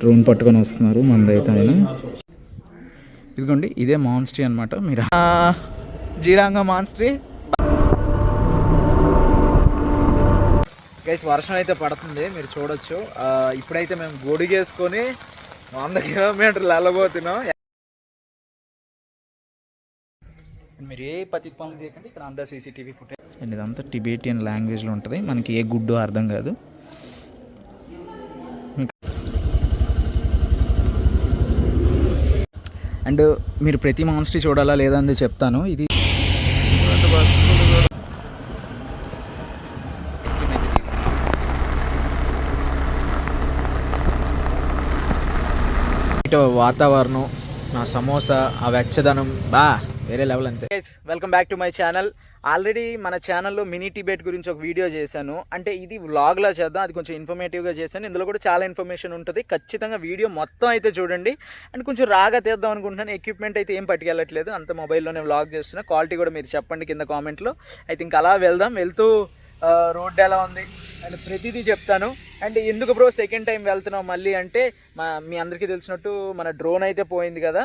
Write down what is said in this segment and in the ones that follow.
Drone పట్టుకొని వస్తున్నారు మందైతే ఆయన. ఇదిగోండి ఇదే మాన్స్ట్రీ అనమాట. మీరు జీరాంగ మాన్స్ట్రీ గైస్. వర్షం అయితే పడుతుంది మీరు చూడొచ్చు. ఇప్పుడైతే మేము గొడుగేసుకొని 100 కిలోమీటర్లు వెళ్ళబోతున్నాం. మీరు ఏ పత్తి పనులు చేయకండి, ఇక్కడ అంతా CCTV ఫుటేజ్ అండ్ ఇదంతా టిబేటియన్ లాంగ్వేజ్లో ఉంటుంది. మనకి ఏ గుడ్డు అర్థం కాదు. అండ్ మీరు ప్రతి మాన్స్ట్రీ చూడాలా లేదా అని చెప్తాను. ఇది వాతావరణం, నా సమోసా, ఆ వెచ్చదనం వేరే లెవెల్ అంతే. Welcome back to my channel. Already మన ఛానల్లో మినీ టిబెట్ గురించి ఒక వీడియో చేశాను. అంటే ఇది వ్లాగ్లా చేద్దాం, అది కొంచెం ఇన్ఫర్మేటివ్గా చేశాను. ఇందులో కూడా చాలా ఇన్ఫర్మేషన్ ఉంటుంది. ఖచ్చితంగా వీడియో మొత్తం అయితే చూడండి. అండ్ కొంచెం రాగా తీద్దాం అనుకుంటున్నాను. ఎక్విప్మెంట్ అయితే ఏం పట్టుకెళ్ళట్లేదు, అంత మొబైల్లోనే వ్లాగ్ చేస్తున్నా. క్వాలిటీ కూడా మీరు చెప్పండి కింద కామెంట్లో. అయితే ఇంకా అలా వెళ్తూ రోడ్డు ఎలా ఉంది అండ్ ప్రతిదీ చెప్తాను. అండ్ ఎందుకు బ్రో సెకండ్ టైం వెళ్తున్నాం మళ్ళీ అంటే, మీ అందరికీ తెలిసినట్టు మన డ్రోన్ అయితే పోయింది కదా,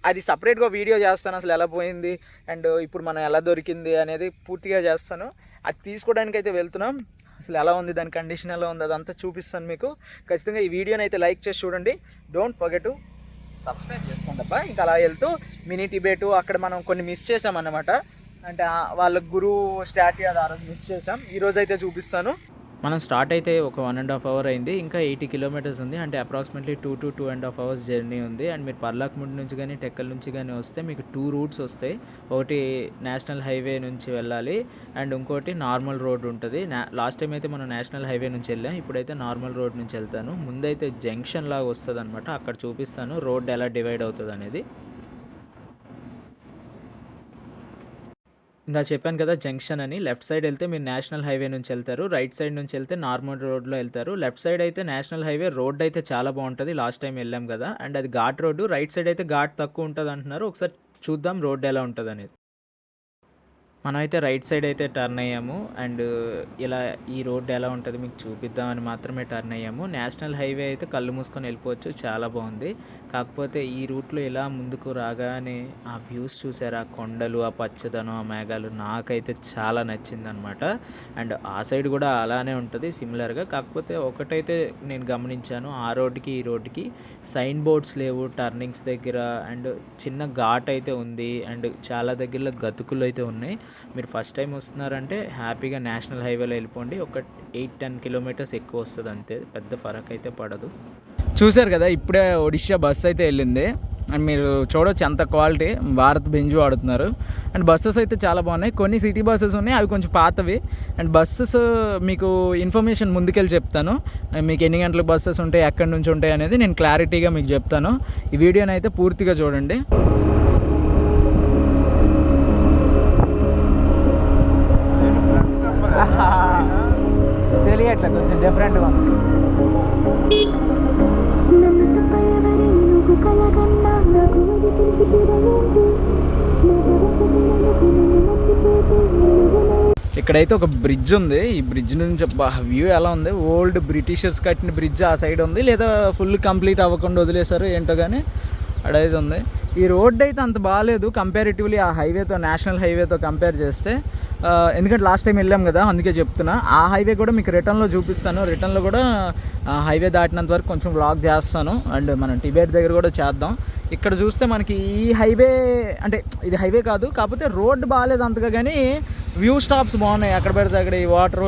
అది సపరేట్గా వీడియో చేస్తాను అసలు ఎలా పోయింది అండ్ ఇప్పుడు మనం ఎలా దొరికింది అనేది పూర్తిగా చేస్తాను. అది తీసుకోవడానికి అయితే వెళ్తున్నాం. అసలు ఎలా ఉంది, దాని కండిషన్ ఎలా ఉంది, అదంతా చూపిస్తాను మీకు. ఖచ్చితంగా ఈ వీడియోని అయితే లైక్ చేసి చూడండి. డోంట్ ఫర్గెట్ టు సబ్స్క్రైబ్ చేసుకోండి అబ్బా. ఇంకా అలా వెళ్తూ మినీ టిబెట్ అక్కడ మనం కొన్ని మిస్ చేసామన్నమాట. అంటే వాళ్ళ గురువు స్టాట్యూ అది ఆ రోజు మిస్ చేసాం. ఈరోజు అయితే చూపిస్తాను. మనం స్టార్ట్ అయితే ఒక 1.5 అవర్ అయింది. ఇంకా 80 కిలోమీటర్స్ ఉంది. అంటే అప్రాక్సిమేట్లీ 2 to 2.5 అవర్స్ జర్నీ ఉంది. అండ్ మీరు పర్లాక్ముండ్ నుంచి కానీ టెక్కల్ నుంచి కానీ వస్తే మీకు 2 రూట్స్ వస్తాయి. ఒకటి నేషనల్ హైవే నుంచి వెళ్ళాలి అండ్ ఇంకోటి నార్మల్ రోడ్ ఉంటుంది. లాస్ట్ టైం అయితే మనం నేషనల్ హైవే నుంచి వెళ్ళాం, ఇప్పుడైతే నార్మల్ రోడ్ నుంచి వెళ్తాను. ముందైతే జంక్షన్ లాగా వస్తుంది అనమాట, అక్కడ చూపిస్తాను రోడ్ ఎలా డివైడ్ అవుతుంది అనేది. ఇంకా చెప్పాను కదా జంక్షన్ అని. లెఫ్ట్ సైడ్ వెళ్తే మీరు నేషనల్ హైవే నుంచి వెళ్తారు, రైట్ సైడ్ నుంచి వెళ్తే నార్మల్ రోడ్లో వెళ్తారు. లెఫ్ట్ సైడ్ అయితే నేషనల్ హైవే రోడ్ అయితే చాలా బాగుంటుంది, లాస్ట్ టైం వెళ్ళాం కదా. అండ్ అది ఘాట్ రోడ్డు. రైట్ సైడ్ అయితే ఘాట్ తక్కువ ఉంటుంది అంటున్నారు. ఒకసారి చూద్దాం రోడ్ ఎలా ఉంటుంది అనేది. మనమైతే రైట్ సైడ్ అయితే టర్న్ అయ్యాము. అండ్ ఇలా ఈ రోడ్డు ఎలా ఉంటుంది మీకు చూపిద్దామని మాత్రమే టర్న్ అయ్యాము. నేషనల్ హైవే అయితే కళ్ళు మూసుకొని వెళ్ళిపోవచ్చు, చాలా బాగుంది. కాకపోతే ఈ రూట్లో ఇలా ముందుకు రాగానే ఆ వ్యూస్ చూసారా, కొండలు, ఆ పచ్చదనం, ఆ మేఘాలు, నాకైతే చాలా నచ్చిందనమాట. అండ్ ఆ సైడ్ కూడా అలానే ఉంటుంది సిమిలర్గా. కాకపోతే ఒకటైతే నేను గమనించాను, ఆ రోడ్డుకి ఈ రోడ్డుకి సైన్ బోర్డ్స్ లేవు టర్నింగ్స్ దగ్గర. అండ్ చిన్న ఘాట్ అయితే ఉంది అండ్ చాలా దగ్గరలో గతుకులు అయితే ఉన్నాయి. మీరు ఫస్ట్ టైం వస్తున్నారంటే హ్యాపీగా నేషనల్ హైవేలో వెళ్ళిపోండి. ఒక 8-10 కిలోమీటర్స్ ఎక్కువ వస్తుంది అంతే, పెద్ద ఫరక్ అయితే పడదు. చూశారు కదా ఇప్పుడే ఒడిషా బస్సు అయితే వెళ్ళింది. అండ్ మీరు చూడవచ్చు ఎంత క్వాలిటీ, భారత్ బెంజ్ వాడుతున్నారు. అండ్ బస్సెస్ అయితే చాలా బాగున్నాయి. కొన్ని సిటీ బస్సెస్ ఉన్నాయి, అవి కొంచెం పాతవి. అండ్ బస్సెస్ మీకు ఇన్ఫర్మేషన్ ముందుకెళ్ళి చెప్తాను. మీకు ఎన్ని గంటలకు బస్సెస్ ఉంటాయి, ఎక్కడి నుంచి ఉంటాయి అనేది నేను క్లారిటీగా మీకు చెప్తాను. ఈ వీడియోని అయితే పూర్తిగా చూడండి. తెలియట్లే, కొంచెం డిఫరెంట్గా ఉంది. ఇక్కడైతే ఒక బ్రిడ్జ్ ఉంది. ఈ బ్రిడ్జ్ నుంచి వ్యూ ఎలా ఉంది, ఓల్డ్ బ్రిటిషర్స్ కట్టిన బ్రిడ్జ్ ఆ సైడ్ ఉంది, లేదా ఫుల్ కంప్లీట్ అవ్వకుండా వదిలేశారు ఏంటో కానీ అడైతే ఉంది. ఈ రోడ్డు అయితే అంత బాగాలేదు కంపారిటివ్లీ ఆ హైవేతో, నేషనల్ హైవేతో కంపేర్ చేస్తే. ఎందుకంటే లాస్ట్ టైం వెళ్ళాం కదా, అందుకే చెప్తున్నా. ఆ హైవే కూడా మీకు రిటర్న్లో చూపిస్తాను. రిటర్న్లో కూడా హైవే దాటినంత వరకు కొంచెం వ్లాగ్ చేస్తాను. అండ్ మనం టిబెట్ దగ్గర కూడా చేద్దాం. ఇక్కడ చూస్తే మనకి ఈ హైవే అంటే ఇది హైవే కాదు, కాకపోతే రోడ్డు బాగాలేదు అంతగా, కానీ వ్యూ స్టాప్స్ బాగున్నాయి. అక్కడ పెడితే అక్కడ ఈ వాటర్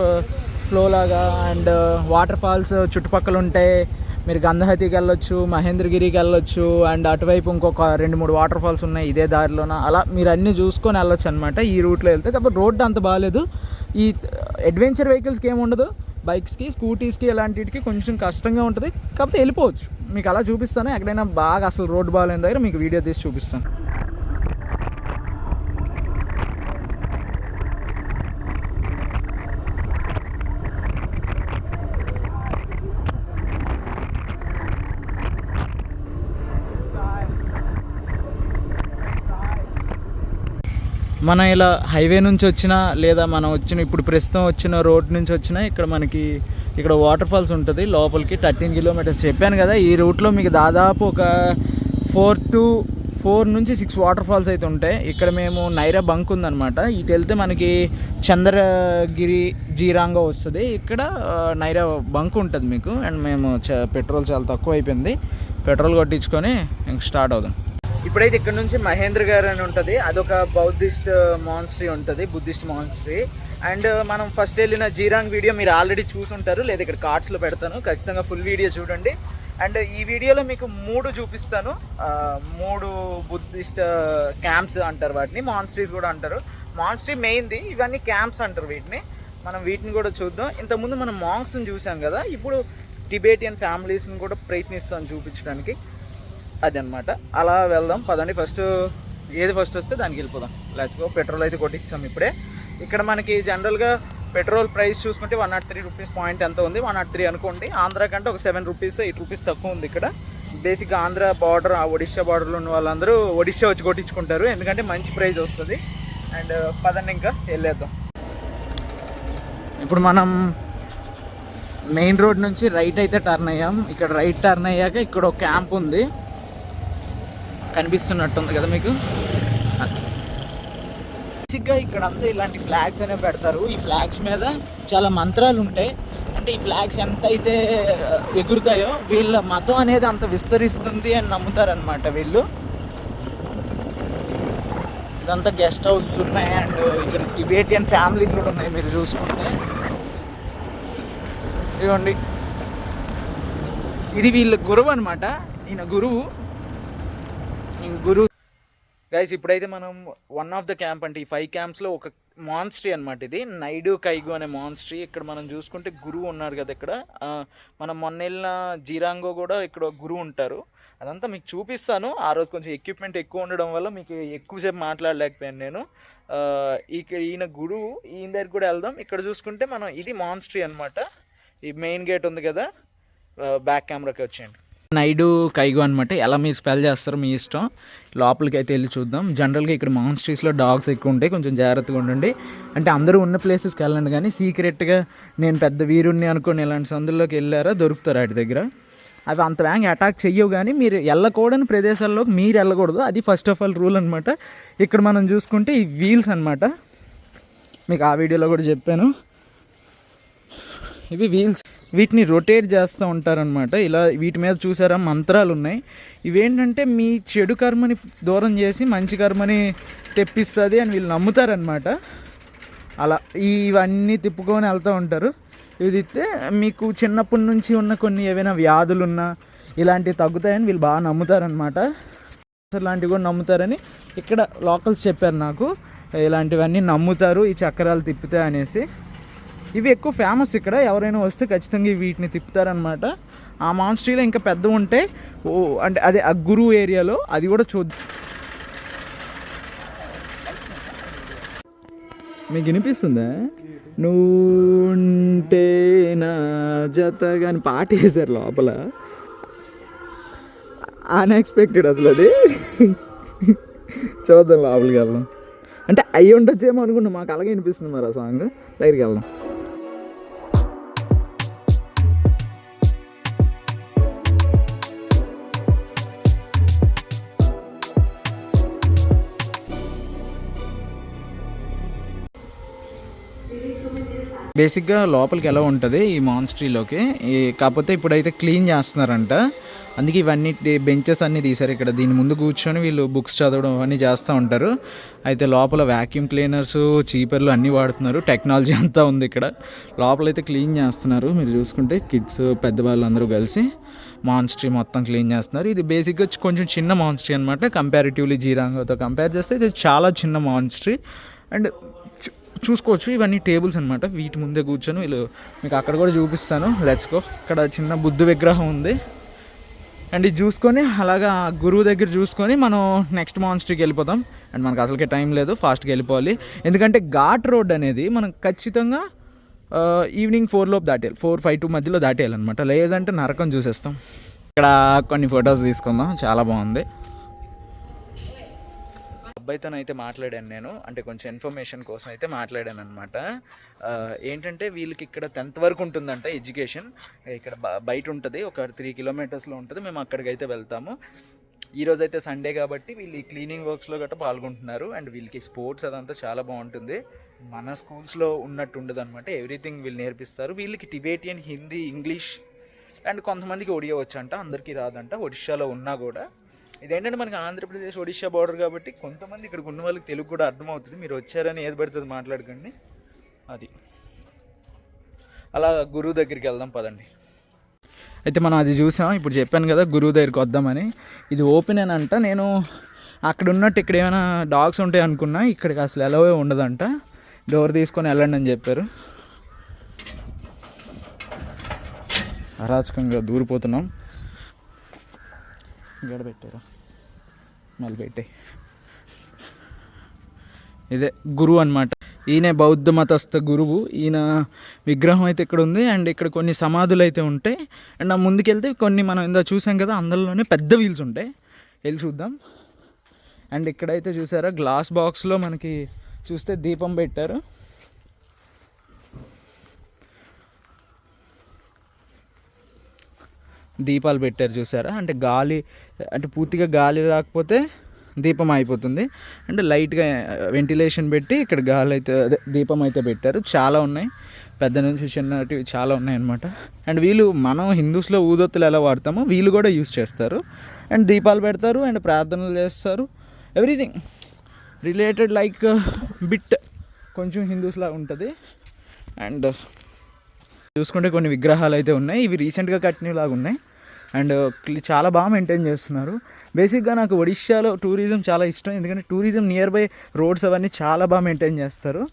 ఫ్లో లాగా అండ్ వాటర్ ఫాల్స్ చుట్టుపక్కల ఉంటాయి. మీరు గంధహతికి వెళ్ళొచ్చు, మహేంద్రగిరికి వెళ్ళొచ్చు, అండ్ అటువైపు ఇంకొక 2-3 వాటర్ ఫాల్స్ ఉన్నాయి ఇదే దారిలోన. అలా మీరు అన్నీ చూసుకొని వెళ్ళొచ్చు అనమాట ఈ రూట్లో వెళ్తే. కాకపోతే రోడ్డు అంత బాగాలేదు. ఈ అడ్వెంచర్ వెహికల్స్కి ఏమి ఉండదు, బైక్స్కి, స్కూటీస్కి ఇలాంటికి కొంచెం కష్టంగా ఉంటుంది. కాకపోతే వెళ్ళిపోవచ్చు. మీకు అలా చూపిస్తాను. ఎక్కడైనా బాగా అసలు రోడ్డు బాగాలేని దగ్గర మీకు వీడియో తీసి చూపిస్తాను. మనం ఇలా హైవే నుంచి వచ్చినా లేదా మనం ఇప్పుడు ప్రస్తుతం వచ్చిన రోడ్ నుంచి వచ్చినా ఇక్కడ మనకి ఇక్కడ వాటర్ ఫాల్స్ ఉంటుంది లోపలికి 13 కిలోమీటర్స్ చెప్పాను కదా. ఈ రూట్లో మీకు దాదాపు ఒక 4 నుంచి 6 వాటర్ ఫాల్స్ అయితే ఉంటాయి. ఇక్కడ మేము నైరా బంక్ ఉందన్నమాట. ఇటు వెళ్తే మనకి చంద్రగిరి జీరాంగో వస్తుంది. ఇక్కడ నైరా బంక్ ఉంటుంది మీకు. అండ్ మేము పెట్రోల్ చాలా తక్కువ అయిపోయింది, పెట్రోల్ కొట్టించుకొని ఇంక స్టార్ట్ అవుదాం. ఇప్పుడైతే ఇక్కడ నుంచి మహేంద్రగర్ అని ఉంటుంది. అదొక బౌద్ధిస్ట్ మాన్స్ట్రీ ఉంటుంది, బుద్ధిస్ట్ మాన్స్ట్రీ. అండ్ మనం ఫస్ట్ వెళ్ళిన జీరాంగ్ వీడియో మీరు ఆల్రెడీ చూసుంటారు, లేదా ఇక్కడ కార్డ్స్లో పెడతాను, ఖచ్చితంగా ఫుల్ వీడియో చూడండి. అండ్ ఈ వీడియోలో మీకు 3 చూపిస్తాను. 3 బుద్ధిస్ట్ క్యాంప్స్ అంటారు వాటిని, మాన్స్ట్రీస్ కూడా అంటారు. మాన్స్ట్రీ మెయిన్ది, ఇవన్నీ క్యాంప్స్ అంటారు వీటిని. మనం వీటిని కూడా చూద్దాం. ఇంతకుముందు మనం మాంగ్స్ని చూసాం కదా, ఇప్పుడు టిబేటియన్ ఫ్యామిలీస్ని కూడా ప్రయత్నిస్తాం చూపించడానికి. అది అనమాట. అలా వెళ్దాం పదండి. ఏది ఫస్ట్ వస్తే దానికి వెళ్ళిపోదాం. Let's go. పెట్రోల్ అయితే కొట్టించాం ఇప్పుడే. ఇక్కడ మనకి జనరల్గా పెట్రోల్ ప్రైస్ చూసుకుంటే 103 రూపీస్ పాయింట్ ఎంత ఉంది, 103 అనుకోండి. ఆంధ్ర కంటే ఒక 7 రూపీస్ 8 రూపీస్ తక్కువ ఉంది ఇక్కడ. బేసిక్గా ఆంధ్ర బార్డర్, ఒడిషా బార్డర్లో ఉన్న వాళ్ళందరూ ఒడిషా వచ్చి కొట్టించుకుంటారు, ఎందుకంటే మంచి ప్రైస్ వస్తుంది. అండ్ పదండి ఇంకా వెళ్ళేద్దాం. ఇప్పుడు మనం మెయిన్ రోడ్ నుంచి రైట్ అయితే టర్న్ అయ్యాం. ఇక్కడ రైట్ టర్న్ అయ్యాక ఇక్కడ ఒక క్యాంప్ ఉంది, కనిపిస్తున్నట్టుంది కదా మీకు. బేసిక్గా ఇక్కడ అంతా ఇలాంటి ఫ్లాగ్స్ అనేవి పెడతారు. ఈ ఫ్లాగ్స్ మీద చాలా మంత్రాలు ఉంటాయి. అంటే ఈ ఫ్లాగ్స్ ఎంత అయితే ఎగురుతాయో వీళ్ళ మతం అనేది అంత విస్తరిస్తుంది అని నమ్ముతారనమాట వీళ్ళు. ఇదంతా గెస్ట్ హౌస్ ఉన్నాయి. అండ్ ఇక్కడ టిబేటియన్ ఫ్యామిలీస్ కూడా ఉన్నాయి మీరు చూసుకుంటే. ఇదిగోండి, ఇది వీళ్ళ గురువు అనమాట. ఈయన గురువు గైస్. ఇప్పుడైతే మనం వన్ ఆఫ్ ద క్యాంప్, అంటే ఈ 5 క్యాంప్స్లో ఒక మాన్స్ట్రీ అనమాట. ఇది నైడు కైగు అనే మాన్స్ట్రీ. ఇక్కడ మనం చూసుకుంటే గురువు ఉన్నాడు కదా ఇక్కడ. మనం మొన్న వెళ్ళిన జీరాంగో కూడా ఇక్కడ గురువు ఉంటారు. అదంతా మీకు చూపిస్తాను. ఆ రోజు కొంచెం ఎక్విప్మెంట్ ఎక్కువ ఉండడం వల్ల మీకు ఎక్కువసేపు మాట్లాడలేకపోయాను నేను. ఈయన గురువు, ఈయన దగ్గర కూడా వెళ్దాం. ఇక్కడ చూసుకుంటే మనం ఇది మాన్స్ట్రీ అనమాట. ఈ మెయిన్ గేట్ ఉంది కదా, బ్యాక్ కెమెరాకి వచ్చేయండి. నైడు కైగు అనమాట. ఎలా మీరు స్పెల్ చేస్తారో మీ ఇష్టం. లోపలికి అయితే వెళ్ళి చూద్దాం. జనరల్గా ఇక్కడ మాన్స్ట్రీస్లో డాగ్స్ ఎక్కువ ఉంటాయి, కొంచెం జాగ్రత్తగా ఉండండి. అంటే అందరూ ఉన్న ప్లేసెస్కి వెళ్ళండి, కానీ సీక్రెట్గా నేను పెద్ద వీరుణ్ణి అనుకుని ఇలాంటి సందుల్లోకి వెళ్ళారా దొరుకుతారు వాటి దగ్గర. అవి అంత వేగంగా అటాక్ చెయ్యవు, కానీ మీరు వెళ్ళకూడని ప్రదేశాల్లోకి మీరు వెళ్ళకూడదు. అది ఫస్ట్ ఆఫ్ ఆల్ రూల్ అనమాట. ఇక్కడ మనం చూసుకుంటే ఈ వీల్స్ అనమాట, మీకు ఆ వీడియోలో కూడా చెప్పాను. ఇవి వీల్స్, వీటిని రొటేట్ చేస్తూ ఉంటారనమాట. ఇలా వీటి మీద చూసారా మంత్రాలు ఉన్నాయి. ఇవేంటంటే మీ చెడు కర్మని దూరం చేసి మంచి కర్మని తెప్పిస్తుంది అని వీళ్ళు నమ్ముతారనమాట. అలా ఇవన్నీ తిప్పుకొని వెళ్తూ ఉంటారు. ఇది తిప్పితే మీకు చిన్నప్పటి నుంచి ఉన్న కొన్ని ఏవైనా వ్యాధులున్నా ఇలాంటివి తగ్గుతాయని వీళ్ళు బాగా నమ్ముతారనమాట. ఇలాంటివి కూడా నమ్ముతారని ఇక్కడ లోకల్స్ చెప్పారు నాకు. ఇలాంటివన్నీ నమ్ముతారు ఈ చక్రాలు తిప్పితే అనేసి. ఇవి ఎక్కువ ఫేమస్ ఇక్కడ. ఎవరైనా వస్తే ఖచ్చితంగా వీటిని తిప్పుతారనమాట. ఆ మాన్స్ట్రీలో ఇంకా పెద్ద ఉంటాయి. అంటే అదే ఆ గురువు ఏరియాలో, అది కూడా చూద్దాం. మీకు వినిపిస్తుందా? నువ్వుంటే నా జతగా అని పాట వేశారు లోపల. అన్ఎక్స్పెక్టెడ్ అసలు అది. చూద్దాం లోపలికి వెళ్దాం. అంటే అయ్యి ఉండొచ్చేమో అనుకున్నాం, మాకు అలాగే వినిపిస్తుంది మరి ఆ సాంగ్. దగ్గరికి వెళ్దాం. బేసిక్గా లోపలికి ఎలా ఉంటుంది ఈ మాన్స్ట్రీలోకి, కాకపోతే ఇప్పుడైతే క్లీన్ చేస్తున్నారంట. అందుకే ఇవన్నీ బెంచెస్ అన్నీ తీశారు ఇక్కడ. దీని ముందు కూర్చొని వీళ్ళు బుక్స్ చదవడం అవన్నీ చేస్తూ ఉంటారు. అయితే లోపల వ్యాక్యూమ్ క్లీనర్స్, చీపర్లు అన్నీ వాడుతున్నారు. టెక్నాలజీ అంతా ఉంది ఇక్కడ. లోపలైతే క్లీన్ చేస్తున్నారు. మీరు చూసుకుంటే కిడ్స్, పెద్దవాళ్ళు అందరూ కలిసి మాన్స్ట్రీ మొత్తం క్లీన్ చేస్తున్నారు. ఇది బేసిక్గా కొంచెం చిన్న మాన్స్ట్రీ అనమాట. కంపారిటివ్లీ జీరాంగోతో కంపేర్ చేస్తే ఇది చాలా చిన్న మాన్స్ట్రీ. అండ్ చూసుకోవచ్చు ఇవన్నీ టేబుల్స్ అనమాట. వీటి ముందే కూర్చొని వీళ్ళు, మీకు అక్కడ కూడా చూపిస్తాను. Let's go. ఇక్కడ చిన్న బుద్ధ విగ్రహం ఉంది. అండ్ ఇది చూసుకొని అలాగా గురువు దగ్గర చూసుకొని మనం నెక్స్ట్ మాన్స్ట్రీకి వెళ్ళిపోతాం. అండ్ మనకు అసలుకే టైం లేదు, ఫాస్ట్గా వెళ్ళిపోవాలి. ఎందుకంటే ఘాట్ రోడ్ అనేది మనం ఖచ్చితంగా ఈవినింగ్ 4 లోపు దాటేయాలి. 4-5 మధ్యలో దాటేయాలన్నమాట, లేదంటే నరకం చూసేస్తాం. ఇక్కడ కొన్ని ఫొటోస్ తీసుకుందాం, చాలా బాగుంది. అబ్బాయితో అయితే మాట్లాడాను నేను, అంటే కొంచెం ఇన్ఫర్మేషన్ కోసం అయితే మాట్లాడాను అనమాట. ఏంటంటే వీళ్ళకి ఇక్కడ 10th వరకు ఉంటుందంట ఎడ్యుకేషన్. ఇక్కడ బయట ఉంటుంది, ఒక 3 కిలోమీటర్స్లో ఉంటుంది. మేము అక్కడికైతే వెళ్తాము. ఈరోజు అయితే సండే కాబట్టి వీళ్ళు ఈ క్లీనింగ్ వర్క్స్లో గట్రా పాల్గొంటున్నారు. అండ్ వీళ్ళకి స్పోర్ట్స్ అదంతా చాలా బాగుంటుంది. మన స్కూల్స్లో ఉన్నట్టు ఉండదు అనమాట. ఎవ్రీథింగ్ వీళ్ళు నేర్పిస్తారు. వీళ్ళకి టిబేటియన్, హిందీ, ఇంగ్లీష్ అండ్ కొంతమందికి ఒడియా వచ్చంట, అందరికీ రాదంట. ఒడిశాలో ఉన్నా కూడా ఇదేంటంటే మనకి ఆంధ్రప్రదేశ్ ఒడిశా బార్డర్ కాబట్టి కొంతమంది ఇక్కడికి ఉన్న వాళ్ళకి తెలుగు కూడా అర్థమవుతుంది. మీరు వచ్చారని ఏది పడుతుంది మాట్లాడకండి. అది అలా గురువు దగ్గరికి వెళ్దాం పదండి. అయితే మనం అది చూసాం, ఇప్పుడు చెప్పాను కదా గురువు దగ్గరికి వద్దామని. ఇది ఓపెన్ అని అంట. నేను అక్కడ ఉన్నట్టు ఇక్కడ ఏమైనా డాగ్స్ ఉంటాయి అనుకున్నా, ఇక్కడికి అసలు ఎలావే ఉండదంట. డోర్ తీసుకొని వెళ్ళండి అని చెప్పారు. అరాచకంగా దూరిపోతున్నాం. గడ పెట్టారు, మళ్ళీ పెట్టాయి. ఇదే గురువు అనమాట. ఈయన బౌద్ధ మతస్థ గురువు. ఈయన విగ్రహం అయితే ఇక్కడ ఉంది. అండ్ ఇక్కడ కొన్ని సమాధులు అయితే ఉంటాయి. అండ్ ఆ ముందుకెళ్తే కొన్ని మనం ఇందా చూసాం కదా, అందులోనే పెద్ద వీల్స్ ఉంటాయి. వెళ్ళి చూద్దాం. అండ్ ఇక్కడైతే చూసారా, గ్లాస్ బాక్స్లో మనకి చూస్తే దీపం పెట్టారు. దీపాలు పెట్టారు చూసారా. అంటే గాలి, అంటే పూర్తిగా గాలి రాకపోతే దీపం అయిపోతుంది. అంటే లైట్గా వెంటిలేషన్ పెట్టి ఇక్కడ గాలి అయితే అదే దీపం అయితే పెట్టారు. చాలా ఉన్నాయి, పెద్ద నుంచి చిన్నటి చాలా ఉన్నాయి అన్నమాట. అండ్ వీళ్ళు మనం హిందూస్లో ఊదొత్తులు ఎలా వాడతామో వీళ్ళు కూడా యూస్ చేస్తారు. అండ్ దీపాలు పెడతారు అండ్ ప్రార్థనలు చేస్తారు. ఎవ్రీథింగ్ రిలేటెడ్ లైక్ బిట్ కొంచెం హిందూస్లా ఉంటుంది. అండ్ చూసుకుంటే కొన్ని విగ్రహాలు అయితే ఉన్నాయి. ఇవి రీసెంట్గా కట్టినలాగా ఉన్నాయి. అండ్ చాలా బాగా మెయింటైన్ చేస్తున్నారు. బేసిక్గా నాకు ఒడిశాలో టూరిజం చాలా ఇష్టం, ఎందుకంటే టూరిజం నియర్ బై రోడ్స్ అవన్నీ చాలా బాగా మెయింటైన్ చేస్తారు.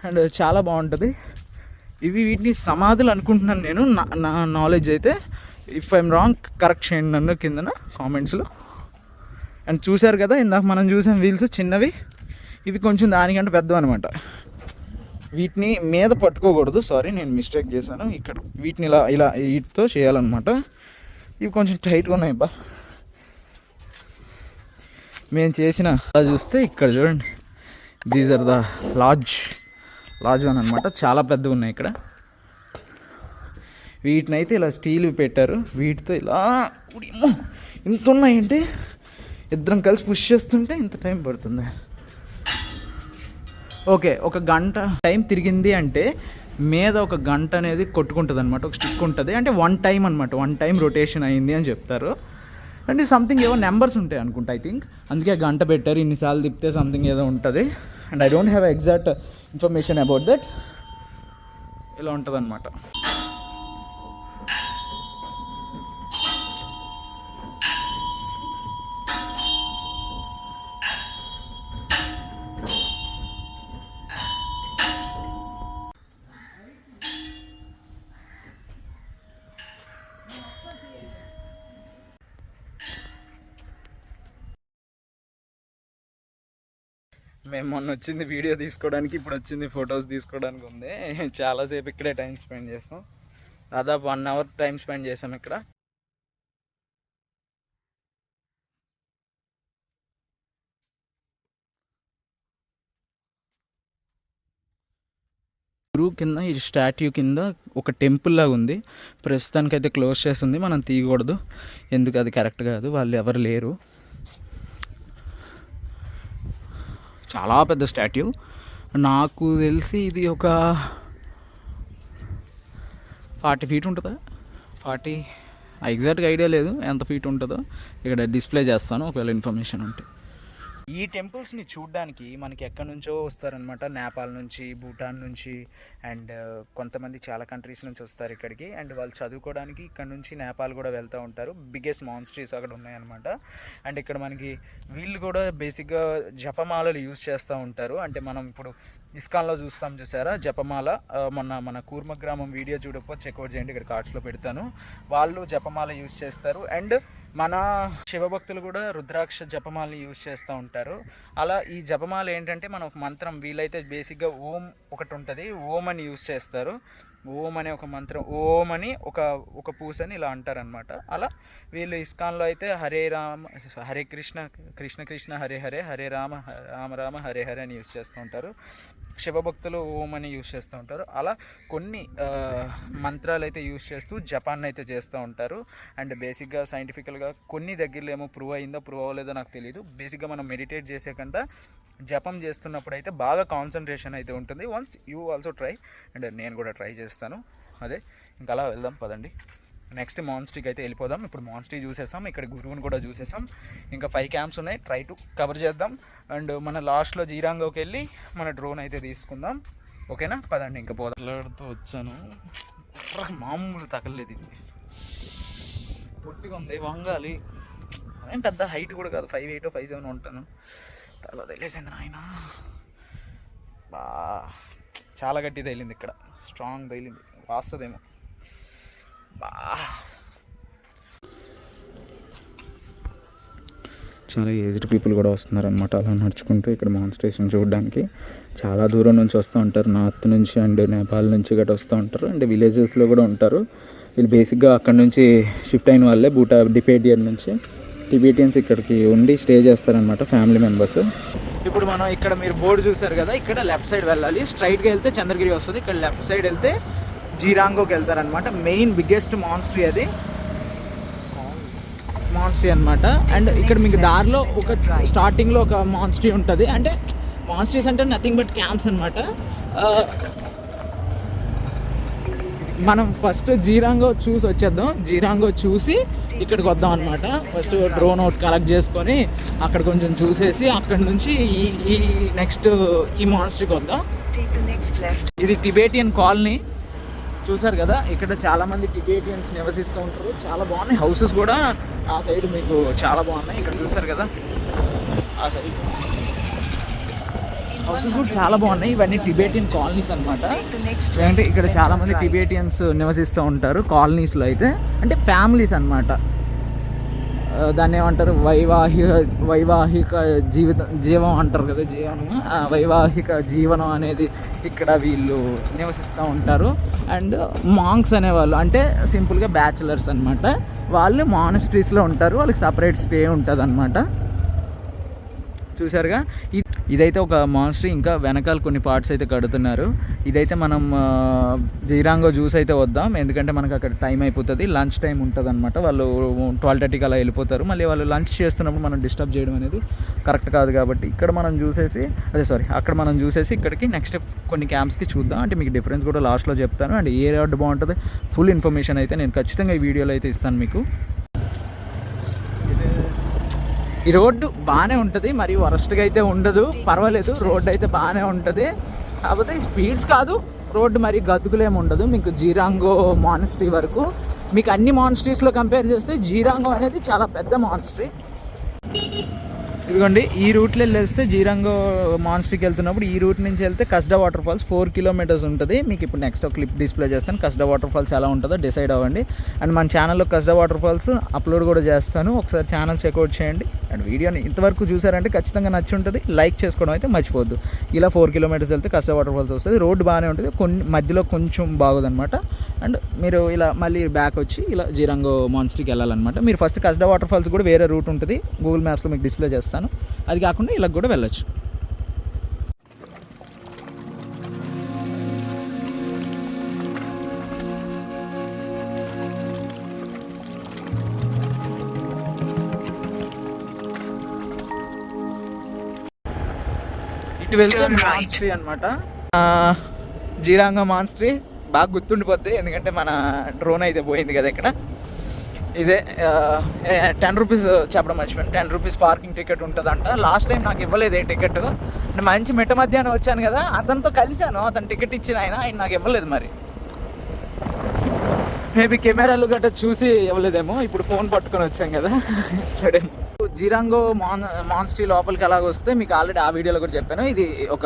అండ్ చాలా బాగుంటుంది. వీటిని సమాధులు అనుకుంటున్నాను నేను, నా నాలెడ్జ్ అయితే. ఇఫ్ ఐఎమ్ రాంగ్ కరెక్ట్ చేయండి నన్ను కిందన కామెంట్స్లో. అండ్ చూశారు కదా ఇందాక మనం చూసాం వీల్స్ చిన్నవి, ఇవి కొంచెం దానికంటే పెద్దవి అనమాట. వీటిని మీద పట్టుకోకూడదు, సారీ నేను మిస్టేక్ చేశాను. ఇక్కడ వీటిని ఇలా వీటితో చేయాలన్నమాట. ఇవి కొంచెం టైట్గా ఉన్నాయి బా. మేము చేసిన చూస్తే ఇక్కడ చూడండి, these are the lodge one అనమాట. చాలా పెద్దగా ఉన్నాయి ఇక్కడ. వీటిని అయితే ఇలా స్టీల్ పెట్టారు. వీటితో ఇలా ఇంత ఉన్నాయంటే ఇద్దరం కలిసి పుష్ చేస్తుంటే ఇంత టైం పడుతుంది. ఓకే, ఒక గంట టైం తిరిగింది అంటే మీద ఒక గంట అనేది కొట్టుకుంటుంది అనమాట. ఒక స్టిక్ ఉంటుంది, అంటే 1 టైం అనమాట. 1 టైం రొటేషన్ అయింది అని చెప్తారు. అండ్ సంథింగ్ ఏవో నెంబర్స్ ఉంటాయి అనుకుంటా, ఐ థింక్. అందుకే గంట పెట్టారు. ఇన్నిసార్లు తిప్పితే సంథింగ్ ఏదో ఉంటుంది. And I don't have exact information about that. ఇలా ఉంటుంది అనమాట. మేము మొన్న వచ్చింది వీడియో తీసుకోవడానికి, ఇప్పుడు వచ్చింది ఫొటోస్ తీసుకోవడానికి ఉంది. చాలాసేపు ఇక్కడే టైం స్పెండ్ చేసాం. దాదాపు 1 అవర్ టైం స్పెండ్ చేసాం ఇక్కడ. గురువు కింద, ఈ స్టాట్యూ కింద ఒక టెంపుల్ లాగా ఉంది. ప్రస్తుతానికైతే క్లోజ్ చేస్తుంది, మనం తీయకూడదు, ఎందుకు అది కరెక్ట్ కాదు, వాళ్ళు ఎవరు లేరు. చాలా పెద్ద స్టాట్యూ. నాకు తెలిసి ఇది ఒక 40 feet ఉంటుందా, 40 ఎగ్జాక్ట్గా ఐడియా లేదు ఎంత ఫీట్ ఉంటుందో. ఇక్కడ డిస్ప్లే చేస్తాను ఒకవేళ ఇన్ఫర్మేషన్ ఉంటే. ఈ టెంపుల్స్ని చూడడానికి మనకి ఎక్కడి నుంచో వస్తారనమాట. నేపాల్ నుంచి, భూటాన్ నుంచి, అండ్ కొంతమంది చాలా కంట్రీస్ నుంచి వస్తారు ఇక్కడికి. అండ్ వాళ్ళు చదువుకోవడానికి ఇక్కడ నుంచి నేపాల్ కూడా వెళ్తూ ఉంటారు. బిగ్గెస్ట్ మాన్స్ట్రీస్ అక్కడ ఉన్నాయన్నమాట. అండ్ ఇక్కడ మనకి వీళ్ళు కూడా బేసిక్గా జపమాలలు యూజ్ చేస్తూ ఉంటారు. అంటే మనం ఇప్పుడు ఇస్కాన్లో చూసారా జపమాల. మొన్న మన కూర్మ గ్రామం వీడియో చూడకపోతే చెక్అవుట్ చేయండి, ఇక్కడ కార్డ్స్లో పెడతాను. వాళ్ళు జపమాల యూజ్ చేస్తారు. అండ్ మన శివభక్తులు కూడా రుద్రాక్ష జపమాలని యూజ్ చేస్తూ ఉంటారు. అలా ఈ జపమాల ఏంటంటే మనం ఒక మంత్రం, వీలైతే బేసిక్గా ఓం ఒకటి ఉంటుంది, ఓం అని యూజ్ చేస్తారు. ఓం అనే ఒక మంత్రం, ఓం అని ఒక పూసని ఇలా అంటారనమాట. అలా వీళ్ళు ఇస్కాన్లో అయితే హరే రామ, హరే కృష్ణ, కృష్ణ కృష్ణ హరే హరే, హరే రామ, రామ రామ హరే హరే అని యూస్ చేస్తూ ఉంటారు. శివభక్తులు ఓం అని యూస్ చేస్తూ ఉంటారు. అలా కొన్ని మంత్రాలు అయితే యూస్ చేస్తూ జపాన్ అయితే చేస్తూ ఉంటారు. అండ్ బేసిక్గా సైంటిఫికల్గా కొన్ని దగ్గరలో ఏమో ప్రూవ్ అయిందో ప్రూవ్ అవ్వలేదో నాకు తెలియదు. బేసిక్గా మనం మెడిటేట్ చేసే కంటే జపం చేస్తున్నప్పుడు అయితే బాగా కాన్సన్ట్రేషన్ అయితే ఉంటుంది. Once you also try, and నేను కూడా ట్రై చేస్తాను. అదే ఇంకా అలా వెళ్దాం పదండి. నెక్స్ట్ మాన్స్ట్రీకి అయితే వెళ్ళిపోదాం. ఇప్పుడు మాన్స్ట్రీ చూసేసాం, ఇక్కడ గురువుని కూడా చూసేసాం. ఇంకా 5 క్యాంప్స్ ఉన్నాయి, ట్రై టు కవర్ చేద్దాం. అండ్ మన లాస్ట్లో జీరాంగోకి వెళ్ళి మన డ్రోన్ అయితే తీసుకుందాం. ఓకేనా, పదండి ఇంకా పోదాం. వెళ్ళడుతూ వచ్చాను, మామూలు తగలేదు, ఇది పొట్టిగా ఉంది, వంగాలి. ఏం పెద్ద హైట్ కూడా కాదు, 5'8" 5'7" ఉంటాను. తల తెలిసింది నాయన, బా చాలా గట్టి తగిలింది ఇక్కడ, స్ట్రాంగ్ తగిలింది, వాస్తుందేమో బా. చాలా ఏజ్డ్ పీపుల్ కూడా వస్తున్నారనమాట అలా నడుచుకుంటూ ఇక్కడ మాన్ స్టేషన్ చూడడానికి. చాలా దూరం నుంచి వస్తూ ఉంటారు, నార్త్ నుంచి అండ్ నేపాల్ నుంచి గట్రా వస్తూ ఉంటారు. అండ్ విలేజెస్లో కూడా ఉంటారు. వీళ్ళు బేసిక్గా అక్కడ నుంచి షిఫ్ట్ అయిన వాళ్ళే, బూటా టిబెటియన్ నుంచి. టిబెటియన్స్ ఇక్కడికి ఉండి స్టే చేస్తారనమాట, ఫ్యామిలీ మెంబర్స్. ఇప్పుడు మనం ఇక్కడ మీరు బోర్డు చూసారు కదా, ఇక్కడ లెఫ్ట్ సైడ్ వెళ్ళాలి. స్ట్రైట్గా వెళ్తే చంద్రగిరి వస్తుంది, ఇక్కడ లెఫ్ట్ సైడ్ వెళ్తే జీరాంగోకి వెళ్తారనమాట. మెయిన్ బిగ్గెస్ట్ మాన్స్ట్రీ అది, మాన్స్ట్రీ అనమాట. అండ్ ఇక్కడ మీకు దారిలో ఒక స్టార్టింగ్లో ఒక మాన్స్ట్రీ ఉంటుంది. అంటే మాన్స్ట్రీస్ అంటే నథింగ్ బట్ క్యాంప్స్ అనమాట. మనం ఫస్ట్ జీరాంగో చూసి వచ్చేద్దాం. జీరాంగో చూసి ఇక్కడికి వద్దాం అనమాట. ఫస్ట్ డ్రోన్ అవుట్ కలెక్ట్ చేసుకొని అక్కడ కొంచెం చూసేసి అక్కడ నుంచి ఈ నెక్స్ట్ ఈ మాన్స్ట్రీకి వద్దాం. ఇది టిబెటియన్ కాలనీ చూసారు కదా, ఇక్కడ చాలామంది టిబెటియన్స్ నివసిస్తూ ఉంటారు. చాలా బాగున్నాయి హౌసెస్ కూడా, ఆ సైడ్ మీకు చాలా బాగున్నాయి. ఇక్కడ చూసారు కదా, ఆ సైడ్ హౌసెస్ కూడా చాలా బాగున్నాయి. ఇవన్నీ టిబెటియన్ కాలనీస్ అనమాట. అంటే ఇక్కడ చాలామంది టిబెటియన్స్ నివసిస్తూ ఉంటారు కాలనీస్లో అయితే. అంటే ఫ్యామిలీస్ అనమాట. దాన్ని ఏమంటారు, వైవాహిక జీవం అంటారు కదా, వైవాహిక జీవనం అనేది ఇక్కడ వీళ్ళు నివసిస్తూ ఉంటారు. అండ్ మాంక్స్ అనేవాళ్ళు అంటే సింపుల్గా బ్యాచులర్స్ అనమాట. వాళ్ళు మానస్ట్రీస్లో ఉంటారు, వాళ్ళకి సపరేట్ స్టే ఉంటుంది అనమాట. చూసారుగా, ఇదైతే ఒక మాన్స్ట్రీ. ఇంకా వెనకాల కొన్ని పార్ట్స్ అయితే కడుతున్నారు. ఇదైతే మనం జీరాంగో జ్యూస్ అయితే వద్దాం, ఎందుకంటే మనకు అక్కడ టైం అయిపోతుంది, లంచ్ టైం ఉంటుంది అనమాట. వాళ్ళు 12:30కి అలా వెళ్ళిపోతారు. మళ్ళీ వాళ్ళు లంచ్ చేస్తున్నప్పుడు మనం డిస్టర్బ్ చేయడం అనేది కరెక్ట్ కాదు కాబట్టి ఇక్కడ మనం చూసేసి అక్కడ మనం చూసేసి ఇక్కడికి నెక్స్ట్ కొన్ని క్యాంప్స్కి చూద్దాం. అంటే మీకు డిఫరెన్స్ కూడా లాస్ట్లో చెప్తాను. అండ్ ఏ రోడ్డు బాగుంటుంది ఫుల్ ఇన్ఫర్మేషన్ అయితే నేను ఖచ్చితంగా ఈ వీడియోలో అయితే ఇస్తాను మీకు. ఈ రోడ్డు బాగానే ఉంటుంది, మరి వరస్ట్గా అయితే ఉండదు, పర్వాలేదు. రోడ్డు అయితే బాగానే ఉంటుంది, కాకపోతే స్పీడ్స్ కాదు. రోడ్డు మరి గతుకులేమి ఉండదు. మీకు జీరాంగో మాన్స్ట్రీ వరకు, మీకు అన్ని మాన్స్ట్రీస్లో కంపేర్ చేస్తే జీరాంగో అనేది చాలా పెద్ద మాన్స్ట్రీ. ఇదిగోండి, ఈ రూట్లో వెళ్ళేస్తే జీరాంగో మాన్స్ట్రీకి వెళ్తున్నప్పుడు ఈ రూట్ నుంచి వెళ్తే కస్డా వాటర్ ఫాల్స్ 4 కిలోమీటర్స్ ఉంటుంది. మీకు ఇప్పుడు నెక్స్ట్ ఒక క్లిప్ డిస్ప్లే చేస్తాను, కస్డా వాటర్ ఫాల్స్ ఎలా ఉంటుందో డిసైడ్ అవ్వండి. అండ్ మన ఛానల్లో కస్డా వాటర్ ఫాల్స్ అప్లోడ్ కూడా చేస్తాను, ఒకసారి ఛానల్ చెక్అవుట్ చేయండి. అండ్ వీడియోని ఇంతవరకు చూసారంటే ఖచ్చితంగా నచ్చి ఉంటుంది, లైక్ చేసుకోవడం అయితే మర్చిపోద్దు. ఇలా 4 కిలోమీటర్స్ వెళ్తే కస్డా వాటర్ ఫాల్స్ వస్తుంది. రోడ్డు బాగానే ఉంటుంది, కొన్ని మధ్యలో కొంచెం బాగోదన్నమాట. అండ్ మీరు ఇలా మళ్ళీ బ్యాక్ వచ్చి ఇలా జీరాంగో మాన్స్ట్రీకి వెళ్ళాలన్నమాట. మీరు ఫస్ట్ కస్డా వాటర్ ఫాల్స్ కూడా వేరే రూట్ ఉంటుంది, గూగుల్ మ్యాప్స్లో మీకు డిస్ప్లే చేస్తాను. అది కాకుండా ఇలా కూడా వెళ్ళొచ్చు. ఇటు వెళ్తే మాన్స్ట్రీ అనమాట. జీరాంగో మాన్స్ట్రీ బాగా గుర్తుండిపోద్ది, ఎందుకంటే మన డ్రోన్ అయితే పోయింది కదా ఇక్కడ. ఇదే 10 రూపీస్ చెప్పడం మర్చిపోయాను. 10 రూపీస్ పార్కింగ్ టికెట్ ఉంటుందంట. లాస్ట్ టైం నాకు ఇవ్వలేదు ఏ టికెట్. అంటే మంచి మిట్ట మధ్యాహ్నం వచ్చాను కదా, అతనితో కలిశాను, అతను టికెట్ ఇచ్చిన ఆయన నాకు ఇవ్వలేదు. మరి మేబీ కెమెరాలు గట్రా చూసి ఇవ్వలేదేమో. ఇప్పుడు ఫోన్ పట్టుకొని వచ్చాం కదా సడన్. జీరాంగో మాన్స్ట్రీ లోపలికి అలాగ వస్తే మీకు ఆల్రెడీ ఆ వీడియోలో కూడా చెప్పాను, ఇది ఒక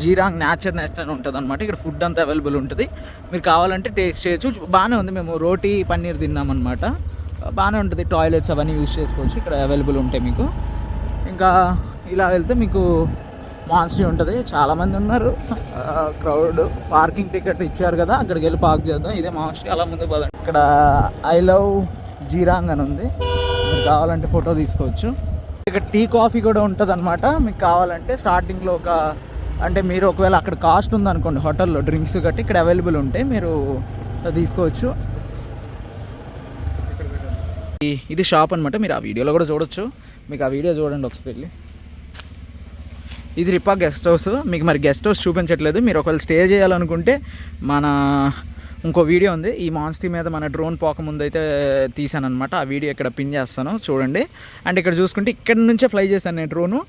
జీరాంగ్ నేచర్ నెస్ట్ అని ఉంటుంది అనమాట. ఇక్కడ ఫుడ్ అంతా అవైలబుల్ ఉంటుంది, మీరు కావాలంటే టేస్ట్ చేయొచ్చు. బాగానే ఉంది, మేము రోటీ పన్నీర్ తిన్నామన్నమాట, బాగానే ఉంటుంది. టాయిలెట్స్ అవన్నీ యూజ్ చేసుకోవచ్చు, ఇక్కడ అవైలబుల్ ఉంటాయి మీకు. ఇంకా ఇలా వెళ్తే మీకు మాన్స్ట్రీ ఉంటుంది. చాలామంది ఉన్నారు, క్రౌడ్. పార్కింగ్ టికెట్ ఇచ్చారు కదా, అక్కడికి వెళ్ళి పార్క్ చేద్దాం. ఇదే మాన్స్ట్రీ. అలా ముందు పదండి. ఇక్కడ ఐ లవ్ జీరాంగ్ అని ఉంది, మీరు కావాలంటే ఫోటో తీసుకోవచ్చు. ఇక్కడ టీ కాఫీ కూడా ఉంటుంది అనమాట. మీకు కావాలంటే స్టార్టింగ్లో అంటే మీరు ఒకవేళ అక్కడ కాస్ట్ ఉందనుకోండి హోటల్లో డ్రింక్స్ గట్టి ఇక్కడ అవైలబుల్ ఉంటాయి, మీరు తీసుకోవచ్చు. ఇది షాప్ అనమాట, మీరు ఆ వీడియోలో కూడా చూడొచ్చు. మీకు ఆ వీడియో చూడండి ఒకసారి వెళ్ళి. ఇది రిపా గెస్ట్ హౌస్. మీకు మరి గెస్ట్ హౌస్ చూపించట్లేదు, మీరు ఒకవేళ స్టే చేయాలనుకుంటే మన ఇంకో వీడియో ఉంది ఈ మాన్స్ట్రీ మీద, మన డ్రోన్ పోకముందు అయితే తీసాను అనమాట. ఆ వీడియో ఇక్కడ పిన్ చేస్తాను చూడండి. అండ్ ఇక్కడ చూసుకుంటే ఇక్కడ నుంచే ఫ్లై చేశాను నేను. డ్రోను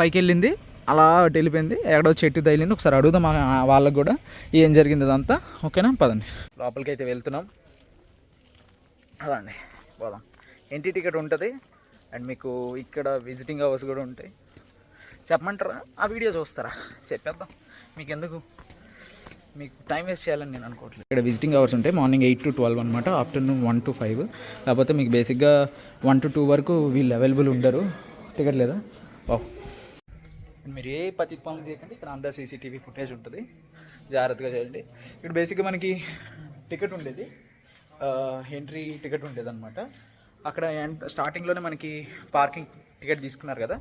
పైకి వెళ్ళింది, అలా వెళ్ళిపోయింది, ఎక్కడో చెట్టు తగిలింది. ఒకసారి అడుగుదాం వాళ్ళకు కూడా ఏం జరిగింది అదంతా. ఓకేనా, పదండి లోపలికి అయితే వెళ్తున్నాం. అదండి పోదాం. ఎంట్రీ టికెట్ ఉంటుంది అండ్ మీకు ఇక్కడ విజిటింగ్ అవర్స్ కూడా ఉంటాయి. చెప్పమంటారా, ఆ వీడియో చూస్తారా? చెప్పేద్దాం, మీకు ఎందుకు, మీకు టైం వేస్ట్ చేయాలని నేను అనుకోవట్లేదు. ఇక్కడ విజిటింగ్ అవర్స్ ఉంటాయి. మార్నింగ్ 8 to 12 అనమాట, ఆఫ్టర్నూన్ 1 to 5. కాకపోతే మీకు బేసిక్గా 1 to 2 వరకు వీళ్ళు అవైలబుల్ ఉండరు. టికెట్ లేదా? మీరు ఏ పద్ధతి పనులు చేయకండి, ఇక్కడ అంతా CCTV ఫుటేజ్ ఉంటుంది, జాగ్రత్తగా చేయండి. ఇక్కడ బేసిక్గా మనకి టికెట్ ఉండేది, ఎంట్రీ టికెట్ ఉండేది అనమాట. అక్కడ స్టార్టింగ్లోనే మనకి పార్కింగ్ టికెట్ తీసుకున్నారు కదా,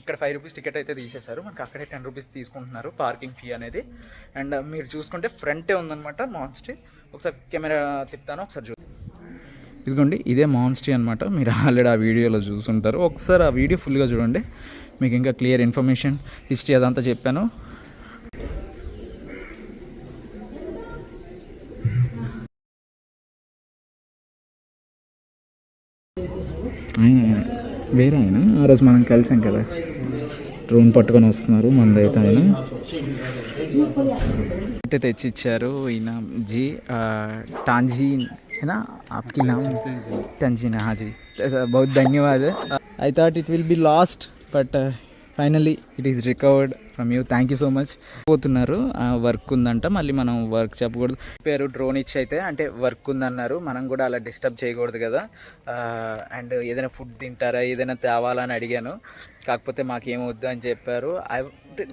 ఇక్కడ 5 రూపీస్ టికెట్ అయితే తీసేశారు. మనకి అక్కడే 10 రూపీస్ తీసుకుంటున్నారు పార్కింగ్ ఫీ అనేది. అండ్ మీరు చూసుకుంటే ఫ్రంటే ఉందన్నమాట మాన్స్ట్రీ. ఒకసారి కెమెరా తిప్పుతాను, ఒకసారి ఇదిగోండి, ఇదే మాన్స్ట్రీ అనమాట. మీరు ఆల్రెడీ ఆ వీడియోలో చూసుంటారు. ఒకసారి ఆ వీడియో ఫుల్గా చూడండి, మీకు ఇంకా క్లియర్ ఇన్ఫర్మేషన్, హిస్టరీ అదంతా చెప్పాను. వేరే ఆయన ఆ రోజు మనం కలిసాం కదా, డ్రోన్ పట్టుకొని వస్తున్నారు. మందైతే ఆయన అయితే తెచ్చిచ్చారు. ఈయన జీ టాంజీ है आपकी नाम टंजीना? हाँ जी, बहुत धन्यवाद. I thought it will be lost but finally it is recovered from you. Thank you so much. పోతున్నారు, వర్క్ ఉందంట. మళ్ళీ మనం వర్క్ చెప్పకూడదు. పేరు డ్రోన్ ఇచ్చి అయితే అంటే వర్క్ ఉందన్నారు, మనం కూడా అలా డిస్టర్బ్ చేయకూడదు కదా. అండ్ ఏదైనా ఫుడ్ తింటారా, ఏదైనా తేవాలని అడిగాను. కాకపోతే మాకేమొద్దు అని చెప్పారు.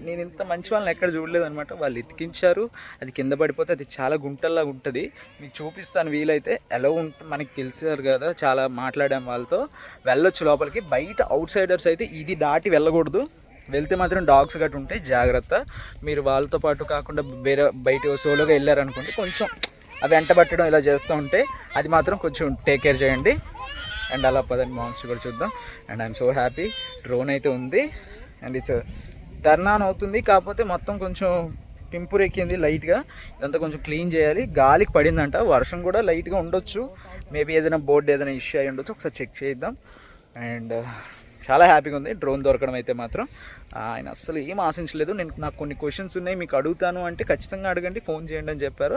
నేను ఇంత మంచి వాళ్ళని ఎక్కడ చూడలేదు అనమాట. వాళ్ళు ఎతికించారు, అది కింద పడిపోతే అది చాలా గుంటల్లా ఉంటుంది. మీకు చూపిస్తాను వీలైతే. ఎలా ఉంటుంది మనకి తెలిసారు కదా, చాలా మాట్లాడాం వాళ్ళతో. వెళ్ళొచ్చు లోపలికి. బయట అవుట్ సైడర్స్ అయితే ఇది దాటి వెళ్ళకూడదు, వెళ్తే మాత్రం డాగ్స్ గట్టు ఉంటాయి, జాగ్రత్త. మీరు వాళ్ళతో పాటు కాకుండా వేరే బయట సోలోగా వెళ్ళారనుకోండి, కొంచెం అవి వెంట పట్టడం ఇలా చేస్తూ ఉంటే అది మాత్రం కొంచెం టేక్ కేర్ చేయండి. అండ్ అలా పదండి మాన్స్టర్ కూడా చూద్దాం. And I'm so happy, drone అయితే ఉంది అండ్ ఇట్స్ టర్న్ ఆన్ అవుతుంది. కాకపోతే మొత్తం కొంచెం పింపురు ఎక్కింది లైట్గా, ఇదంతా కొంచెం క్లీన్ చేయాలి. గాలికి పడిందంట, వర్షం కూడా లైట్గా ఉండొచ్చు, మేబీ ఏదైనా బోర్డు ఏదైనా ఇష్యూ అయ్యి ఉండొచ్చు. ఒకసారి చెక్ చేద్దాం. అండ్ చాలా హ్యాపీగా ఉంది డ్రోన్ దొరకడం అయితే మాత్రం. ఆయన అస్సలు ఏం ఆశించలేదు. నాకు కొన్ని క్వశ్చన్స్ ఉన్నాయి, మీకు అడుగుతాను అంటే ఖచ్చితంగా అడగండి, ఫోన్ చేయండి అని చెప్పారు.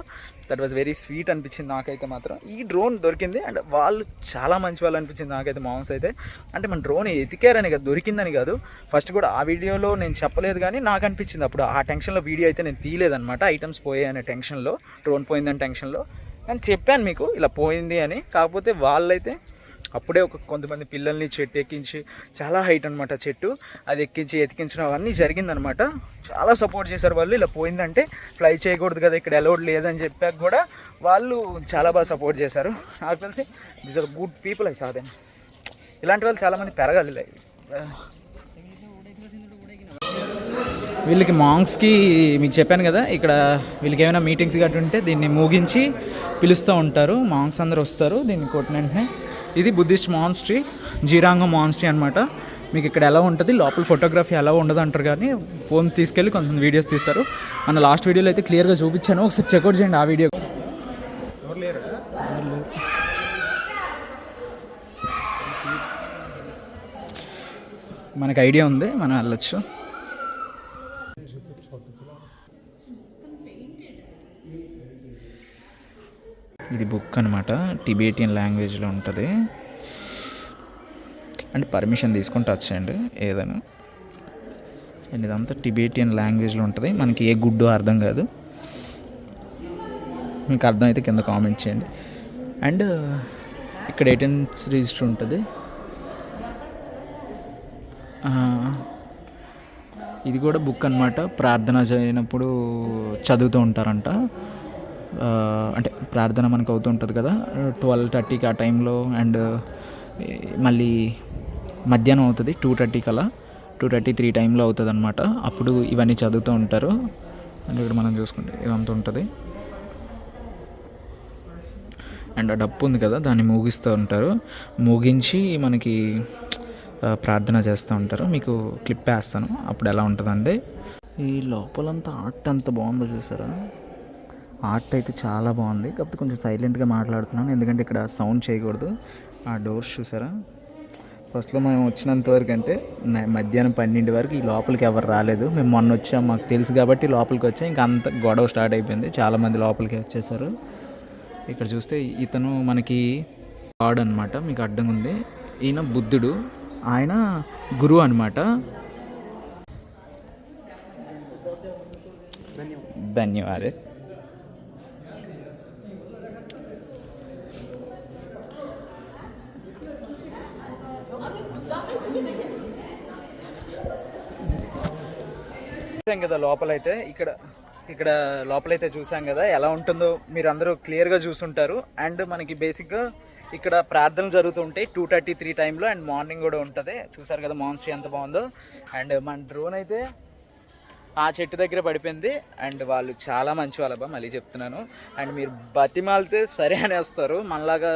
దట్ వాజ్ వెరీ స్వీట్ అనిపించింది నాకైతే మాత్రం. ఈ డ్రోన్ దొరికింది అండ్ వాళ్ళు చాలా మంచి వాళ్ళు అనిపించింది నాకైతే. మామ్స్ అయితే అంటే మన డ్రోన్ ఎతికారని కాదు, దొరికిందని కాదు. ఫస్ట్ కూడా ఆ వీడియోలో నేను చెప్పలేదు, కానీ నాకు అనిపించింది అప్పుడు ఆ టెన్షన్లో వీడియో అయితే నేను తీయలేదన్నమాట. ఐటమ్స్ పోయాయి అనే టెన్షన్లో, డ్రోన్ పోయిందని టెన్షన్లో. నేను చెప్పాను మీకు ఇలా పోయింది అని. కాకపోతే వాళ్ళైతే అప్పుడే కొంతమంది పిల్లల్ని చెట్టు ఎక్కించి, చాలా హైట్ అనమాట చెట్టు, అది ఎక్కించి ఎతికించడం అవన్నీ జరిగిందనమాట. చాలా సపోర్ట్ చేశారు వాళ్ళు. ఇలా పోయిందంటే ఫ్లై చేయకూడదు కదా, ఇక్కడ అలౌడ్ లేదని చెప్పాక కూడా వాళ్ళు చాలా బాగా సపోర్ట్ చేశారు. నాకు తెలిసి this are good people. I Sadhana ఇలాంటి వాళ్ళు చాలామంది పెరగాలి. వీళ్ళకి మాంగ్స్కి మీకు చెప్పాను కదా, ఇక్కడ వీళ్ళకి ఏమైనా మీటింగ్స్ గట్రా ఉంటే దీన్ని ముగించి పిలుస్తూ ఉంటారు. మాంగ్స్ అందరూ వస్తారు దీన్ని కొట్టిన వెంటనే. ఇది బుద్ధిస్ట్ మాన్స్ట్రీ, జీరాంగ మాన్స్ట్రీ అనమాట. మీకు ఇక్కడ ఎలా ఉంటుంది, లోపల ఫోటోగ్రఫీ ఎలా ఉండదు అంటారు, కానీ ఫోన్ తీసుకెళ్ళి కొంతమంది వీడియోస్ తీస్తారు. మన లాస్ట్ వీడియోలో అయితే క్లియర్గా చూపించాను, ఒకసారి చెక్అవుట్ చేయండి ఆ వీడియో. మనకు ఐడియా ఉంది, మనం వెళ్ళొచ్చు. ఇది బుక్ అనమాట, టిబేటియన్ లాంగ్వేజ్లో ఉంటుంది. అంటే పర్మిషన్ తీసుకొని టచ్ చేయండి ఏదైనా. అండ్ ఇదంతా టిబేటియన్ లాంగ్వేజ్లో ఉంటుంది. మనకి ఏ గుడ్డో అర్థం కాదు, మీకు అర్థమైతే కింద కామెంట్ చేయండి. అండ్ ఇక్కడ అటెండెన్స్ రిజిస్టర్ ఉంటుంది. ఇది కూడా బుక్ అనమాట. ప్రార్థన చేయనప్పుడు చదువుతూ ఉంటారంట. అంటే ప్రార్థన మనకు అవుతూ ఉంటుంది కదా 12:30కి ఆ టైంలో, అండ్ మళ్ళీ మధ్యాహ్నం అవుతుంది 2:30 కల్లా, 2:30-3 టైంలో అవుతుంది అనమాట. అప్పుడు ఇవన్నీ చదువుతూ ఉంటారు. అండ్ ఇక్కడ మనం చూసుకుంటే ఇదంతా ఉంటుంది. అండ్ ఆ డప్పు ఉంది కదా, దాన్ని మూగిస్తూ ఉంటారు. మూగించి మనకి ప్రార్థన చేస్తూ ఉంటారు. మీకు క్లిప్ వేస్తాను అప్పుడు ఎలా ఉంటుందండి. ఈ లోపలంతా ఆర్ట్ అంత బాగుందో చూసారా. ఆర్ట్ అయితే చాలా బాగుంది. కాకపోతే కొంచెం సైలెంట్గా మాట్లాడుతున్నాను ఎందుకంటే ఇక్కడ సౌండ్ చేయకూడదు. ఆ డోర్స్ చూసారా, ఫస్ట్లో మేము వచ్చినంత వరకు అంటే మధ్యాహ్నం 12 వరకు ఈ లోపలికి ఎవరు రాలేదు. మేము మొన్న వచ్చాం, మాకు తెలుసు కాబట్టి లోపలికి వచ్చాం. ఇంకా అంత గొడవ స్టార్ట్ అయిపోయింది, చాలామంది లోపలికి వచ్చేసారు. ఇక్కడ చూస్తే ఇతను మనకి గాడ్ అనమాట, మీకు అడ్డం ఉంది. ఈయన బుద్ధుడు, ఆయన గురువు అనమాట. ధన్యవాదాలు. చూసాం కదా లోపలైతే, ఇక్కడ లోపలైతే చూసాం కదా ఎలా ఉంటుందో మీరు అందరూ క్లియర్గా చూసుంటారు. అండ్ మనకి బేసిక్గా ఇక్కడ ప్రార్థనలు జరుగుతూ ఉంటాయి 2:30-3 టైంలో, అండ్ మార్నింగ్ కూడా ఉంటుంది. చూసారు కదా మాన్స్ట్రీ ఎంత బాగుందో. అండ్ మన డ్రోన్ అయితే ఆ చెట్టు దగ్గర పడిపోయింది. అండ్ వాళ్ళు చాలా మంచి వాళ్ళబ్బా, మళ్ళీ చెప్తున్నాను. అండ్ మీరు బతిమాలితే సరే అనేస్తారు, మనలాగా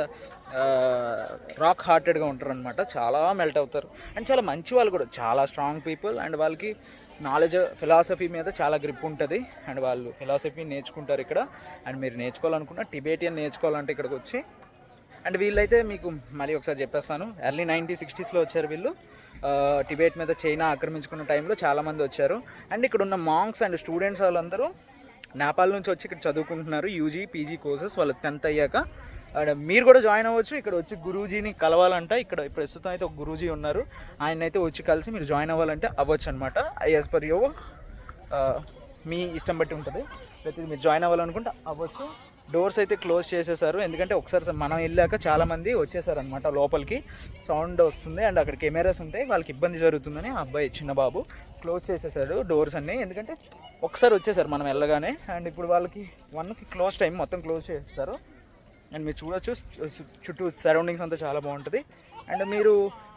రాక్ హార్టెడ్గా ఉంటారు అనమాట. చాలా మెల్ట్ అవుతారు అండ్ చాలా మంచి వాళ్ళు కూడా, చాలా స్ట్రాంగ్ పీపుల్. అండ్ వాళ్ళకి నాలెడ్జ్, ఫిలాసఫీ మీద చాలా గ్రిప్ ఉంటుంది. అండ్ వాళ్ళు ఫిలాసఫీ నేర్చుకుంటారు ఇక్కడ. అండ్ మీరు నేర్చుకోవాలనుకున్న టిబేటియన్ నేర్చుకోవాలంటే ఇక్కడికి వచ్చి. అండ్ వీళ్ళైతే మీకు మళ్ళీ ఒకసారి చెప్పేస్తాను, ఎర్లీ 1960స్లో వచ్చారు వీళ్ళు. టిబేట్ మీద చైనా ఆక్రమించుకున్న టైంలో చాలామంది వచ్చారు. అండ్ ఇక్కడ ఉన్న మాంక్స్ అండ్ స్టూడెంట్స్ వాళ్ళందరూ నేపాల్ నుంచి వచ్చి ఇక్కడ చదువుకుంటున్నారు యూజీ పీజీ కోర్సెస్. వాళ్ళు 10th అయ్యాక మీరు కూడా జాయిన్ అవ్వచ్చు. ఇక్కడ వచ్చి గురూజీని కలవాలంట. ఇక్కడ ప్రస్తుతం అయితే ఒక గురూజీ ఉన్నారు, ఆయన అయితే వచ్చి కలిసి మీరు జాయిన్ అవ్వాలంటే అవ్వచ్చు అనమాట. యాజ్ పర్ యువర్ మీ ఇష్టం బట్టి ఉంటుంది. ప్రతి మీరు జాయిన్ అవ్వాలనుకుంటే అవ్వచ్చు. డోర్స్ అయితే క్లోజ్ చేసేసారు ఎందుకంటే ఒకసారి మనం వెళ్ళాక చాలామంది వచ్చేసారు అనమాట లోపలికి, సౌండ్ వస్తుంది అండ్ అక్కడ కెమెరాస్ ఉంటాయి, వాళ్ళకి ఇబ్బంది జరుగుతుందని ఆ అబ్బాయి చిన్న బాబు క్లోజ్ చేసేసాడు డోర్స్ అన్నీ. ఎందుకంటే ఒకసారి వచ్చేసారు మనం వెళ్ళగానే. అండ్ ఇప్పుడు వాళ్ళకి 1కి క్లోజ్ టైం, మొత్తం క్లోజ్ చేస్తారు. అండ్ మీరు చూడొచ్చు చుట్టూ సరౌండింగ్స్ అంతా చాలా బాగుంటుంది. అండ్ మీరు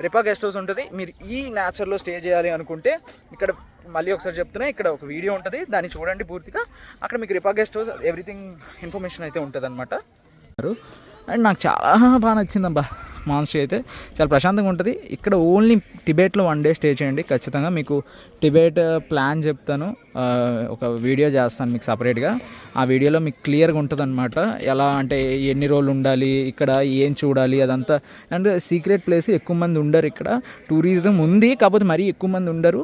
రిపా గెస్ట్ హౌస్ ఉంటుంది. మీరు ఈ నేచర్లో స్టే చేయాలి అనుకుంటే ఇక్కడ మళ్ళీ ఒకసారి చెప్తున్నా, ఇక్కడ ఒక వీడియో ఉంటుంది, దాన్ని చూడండి పూర్తిగా. అక్కడ మీకు రిపా గెస్ట్ హౌస్ ఎవ్రీథింగ్ ఇన్ఫర్మేషన్ అయితే ఉంటుంది అనమాట. అండ్ నాకు చాలా బాగా నచ్చిందబ్బా మాన్స్ట్రీ అయితే, చాలా ప్రశాంతంగా ఉంటుంది. ఇక్కడ ఓన్లీ టిబేట్లో 1 డే స్టే చేయండి ఖచ్చితంగా. మీకు టిబేట్ ప్లాన్ చెప్తాను, ఒక వీడియో చేస్తాను మీకు సపరేట్గా. ఆ వీడియోలో మీకు క్లియర్గా ఉంటుంది అనమాట, ఎలా అంటే ఎన్ని రోజులు ఉండాలి, ఇక్కడ ఏం చూడాలి అదంతా. అండ్ సీక్రెట్ ప్లేస్, ఎక్కువ మంది ఉండరు ఇక్కడ. టూరిజం ఉంది కాకపోతే మరీ ఎక్కువ మంది ఉండరు.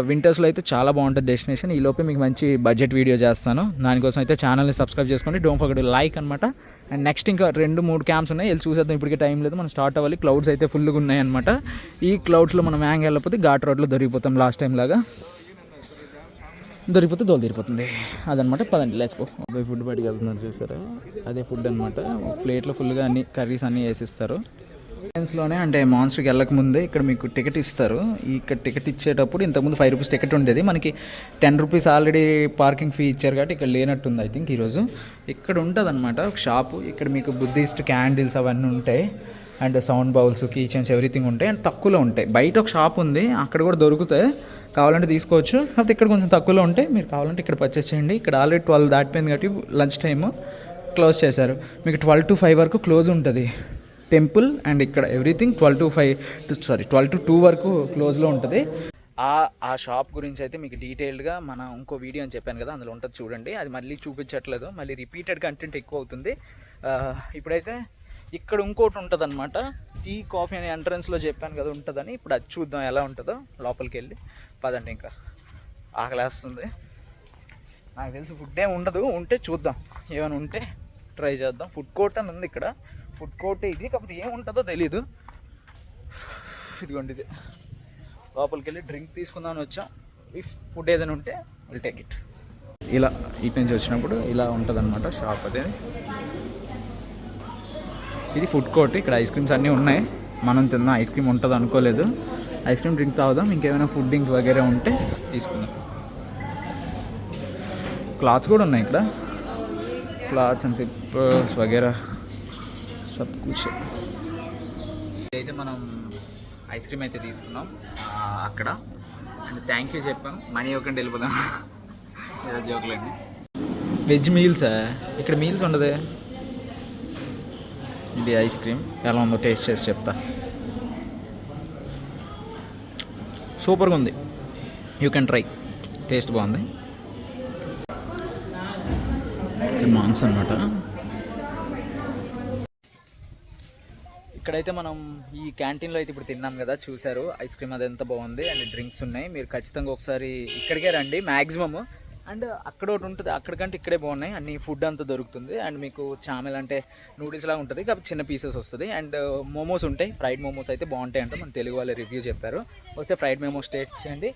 వింటర్స్లో అయితే చాలా బాగుంటుంది డెస్టినేషన్. ఈ లోపే మీకు మంచి బడ్జెట్ వీడియో చేస్తాను, దానికోసం అయితే ఛానల్ని సబ్స్క్రైబ్ చేసుకోండి. డోంట్ ఫర్గెట్ లైక్ అనమాట. అండ్ నెక్స్ట్ ఇంకా 2-3 క్యాంప్స్ ఉన్నాయి, వెళ్ళి చూసేద్దాం. ఇప్పటికే టైం లేదు, మనం స్టార్ట్ అవ్వాలి. క్లౌడ్స్ అయితే ఫుల్గా ఉన్నాయి అనమాట. ఈ క్లౌడ్స్లో మనం హ్యాంగ్ వెళ్ళకపోతే ఘాట్ రోడ్లో దొరికిపోతాం, లాస్ట్ టైం లాగా దొరికిపోతే దోలు తీరిపోతుంది అదనమాట. పదండి లేసుకో. అబ్బాయి ఫుడ్ బయటకు వెళ్తున్నారు చూసారా, అదే ఫుడ్ అనమాట. ప్లేట్లో ఫుల్గా అన్ని కర్రీస్ అన్నీ వేసిస్తారు. లోనే అంటే మాన్స్టర్కి వెళ్ళకముందే ఇక్కడ మీకు టికెట్ ఇస్తారు. ఇక్కడ టికెట్ ఇచ్చేటప్పుడు ఇంతకుముందు 5 రూపీస్ టికెట్ ఉండేది, మనకి 10 రూపీస్ ఆల్రెడీ పార్కింగ్ ఫీ ఇచ్చారు కాబట్టి ఇక్కడ లేనట్టుంది ఐ థింక్ ఈరోజు. ఇక్కడ ఉంటుంది అనమాట ఒక షాపు, ఇక్కడ మీకు బుద్ధిస్ట్ క్యాండిల్స్ అవన్నీ ఉంటాయి. And sound bowls, key chains everything ఉంటాయి. అండ్ తక్కువలో ఉంటాయి. బయట ఒక షాప్ ఉంది, అక్కడ కూడా దొరుకుతాయి, కావాలంటే తీసుకోవచ్చు. కాకపోతే ఇక్కడ కొంచెం తక్కువలో ఉంటాయి, మీరు కావాలంటే ఇక్కడ పర్చేస్ చేయండి. ఇక్కడ ఆల్రెడీ 12 దాటిపోయింది కాబట్టి లంచ్ టైము క్లోజ్ చేశారు. మీకు 12 to 5 వరకు క్లోజ్ ఉంటుంది టెంపుల్. అండ్ ఇక్కడ ఎవ్రీథింగ్ 12 to 2 వరకు క్లోజ్లో ఉంటుంది. ఆ షాప్ గురించి అయితే మీకు డీటెయిల్డ్గా మనం ఇంకో వీడియో అని చెప్పాను కదా, అందులో ఉంటుంది చూడండి. అది మళ్ళీ చూపించట్లేదు, మళ్ళీ రిపీటెడ్ కంటెంట్ ఎక్కువ అవుతుంది. ఇప్పుడైతే ఇక్కడ ఇంకోటి ఉంటుంది అనమాట, టీ కాఫీ అనే ఎంట్రన్స్లో చెప్పాను కదా ఉంటుందని. ఇప్పుడు అది చూద్దాం ఎలా ఉంటుందో, లోపలికి వెళ్ళి పదండి. ఇంకా ఆకలేస్తుంది, నాకు తెలిసి ఫుడ్ ఏమి ఉండదు, ఉంటే చూద్దాం, ఏమైనా ఉంటే ట్రై చేద్దాం. ఫుడ్ కోర్ట్ అని ఉంది ఇక్కడ, ఫుడ్ కోర్టే ఇది, కాకపోతే ఏముంటుందో తెలీదు. ఇదిగోండి ఇది, లోపలికి వెళ్ళి డ్రింక్ తీసుకుందామని వచ్చాం. ఇఫ్ ఫుడ్ ఏదైనా ఉంటే విల్ టేక్ ఇట్. ఇలా ఇటు నుంచి వచ్చినప్పుడు ఇలా ఉంటుంది అనమాట షాప్. అదే ఇది ఫుడ్ కోర్ట్, ఇక్కడ ఐస్ క్రీమ్స్ అన్నీ ఉన్నాయి. మనం తిన్న ఐస్ క్రీమ్ ఉంటుంది అనుకోలేదు. ఐస్ క్రీమ్ డ్రింక్ తాగుదాం, ఇంకేమైనా ఫుడ్ డ్రింక్ వగేరే ఉంటే తీసుకుందాం. క్లాత్స్ కూడా ఉన్నాయి ఇక్కడ, క్లాత్స్ అండ్ సిప్పర్స్ వగేరా సబ్ కుచ్. అయితే మనం ఐస్ క్రీమ్ అయితే తీసుకున్నాం అక్కడ, అండ్ థ్యాంక్ యూ చెప్పాం, మనీ ఇవ్వకుండా వెళ్ళిపోదాం. ఏదో జోకులండి. వెజ్ మీల్సా? ఇక్కడ మీల్స్ ఉండదు. ఇది ఐస్ క్రీమ్ ఎలా ఉందో టేస్ట్ చేసి చెప్తా. సూపర్గా ఉంది, యూ కెన్ ట్రై, టేస్ట్ బాగుంది. ఇది మాంగ్స్ అనమాట. ఇక్కడైతే మనం ఈ క్యాంటీన్లో అయితే ఇప్పుడు తిన్నాం కదా, చూసారు ఐస్ క్రీమ్ అది ఎంత బాగుంది, అండ్ డ్రింక్స్ ఉన్నాయి. మీరు ఖచ్చితంగా ఒకసారి ఇక్కడికే రండి మ్యాక్సిమమ్. అండ్ అక్కడ ఒకటి ఉంటుంది, అక్కడికంటే ఇక్కడే బాగున్నాయి, అన్ని ఫుడ్ అంతా దొరుకుతుంది. అండ్ మీకు చామెల్ అంటే నూడిల్స్ లాగా ఉంటుంది, కాబట్టి చిన్న పీసెస్ వస్తుంది. అండ్ మోమోస్ ఉంటాయి, ఫ్రైడ్ మోమోస్ అయితే బాగుంటాయి అంటే మన తెలుగు వాళ్ళ రివ్యూ చెప్పారు. వస్తే ఫ్రైడ్ మోమోస్ టేస్ట్ చేయండి.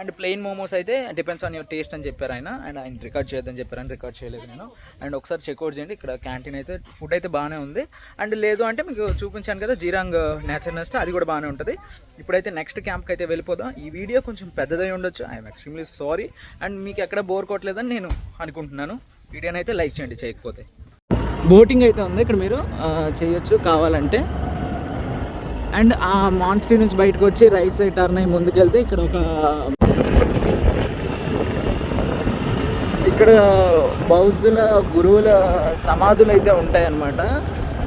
అండ్ ప్లెయిన్ మోమోస్ అయితే డిపెండ్స్ ఆన్ యువర్ టేస్ట్ అని చెప్పారు ఆయన, అండ్ ఆయన రికార్డ్ చేయొద్దని చెప్పారని రికార్డ్ చేయలేదు నేను. అండ్ ఒకసారి చెక్అవుట్ చేయండి, ఇక్కడ క్యాంటీన్ అయితే ఫుడ్ అయితే బాగానే ఉంది. అండ్ లేదు అంటే మీకు చూపించాను కదా జీరాంగ్ నేచర్ నెస్ట్, అది కూడా బాగానే ఉంటుంది. ఇప్పుడైతే నెక్స్ట్ క్యాంప్కి అయితే వెళ్ళిపోదాం. ఈ వీడియో కొంచెం పెద్దదై ఉండొచ్చు, ఐఎమ్ ఎక్స్ట్రీమ్లీ సారీ. అండ్ మీకు ఎక్కడ బోర్ కొట్టలేదని నేను అనుకుంటున్నాను. వీడియోని అయితే లైక్ చేయండి చేయకపోతే. బోటింగ్ అయితే ఉంది ఇక్కడ, మీరు చేయొచ్చు కావాలంటే. అండ్ ఆ మాన్స్ట్రీ నుంచి బయటకు వచ్చి రైట్ సైడ్ టర్న్ అయ్యి ముందుకెళ్తే ఇక్కడ బౌద్ధుల గురువుల సమాధులు అయితే ఉంటాయన్నమాట.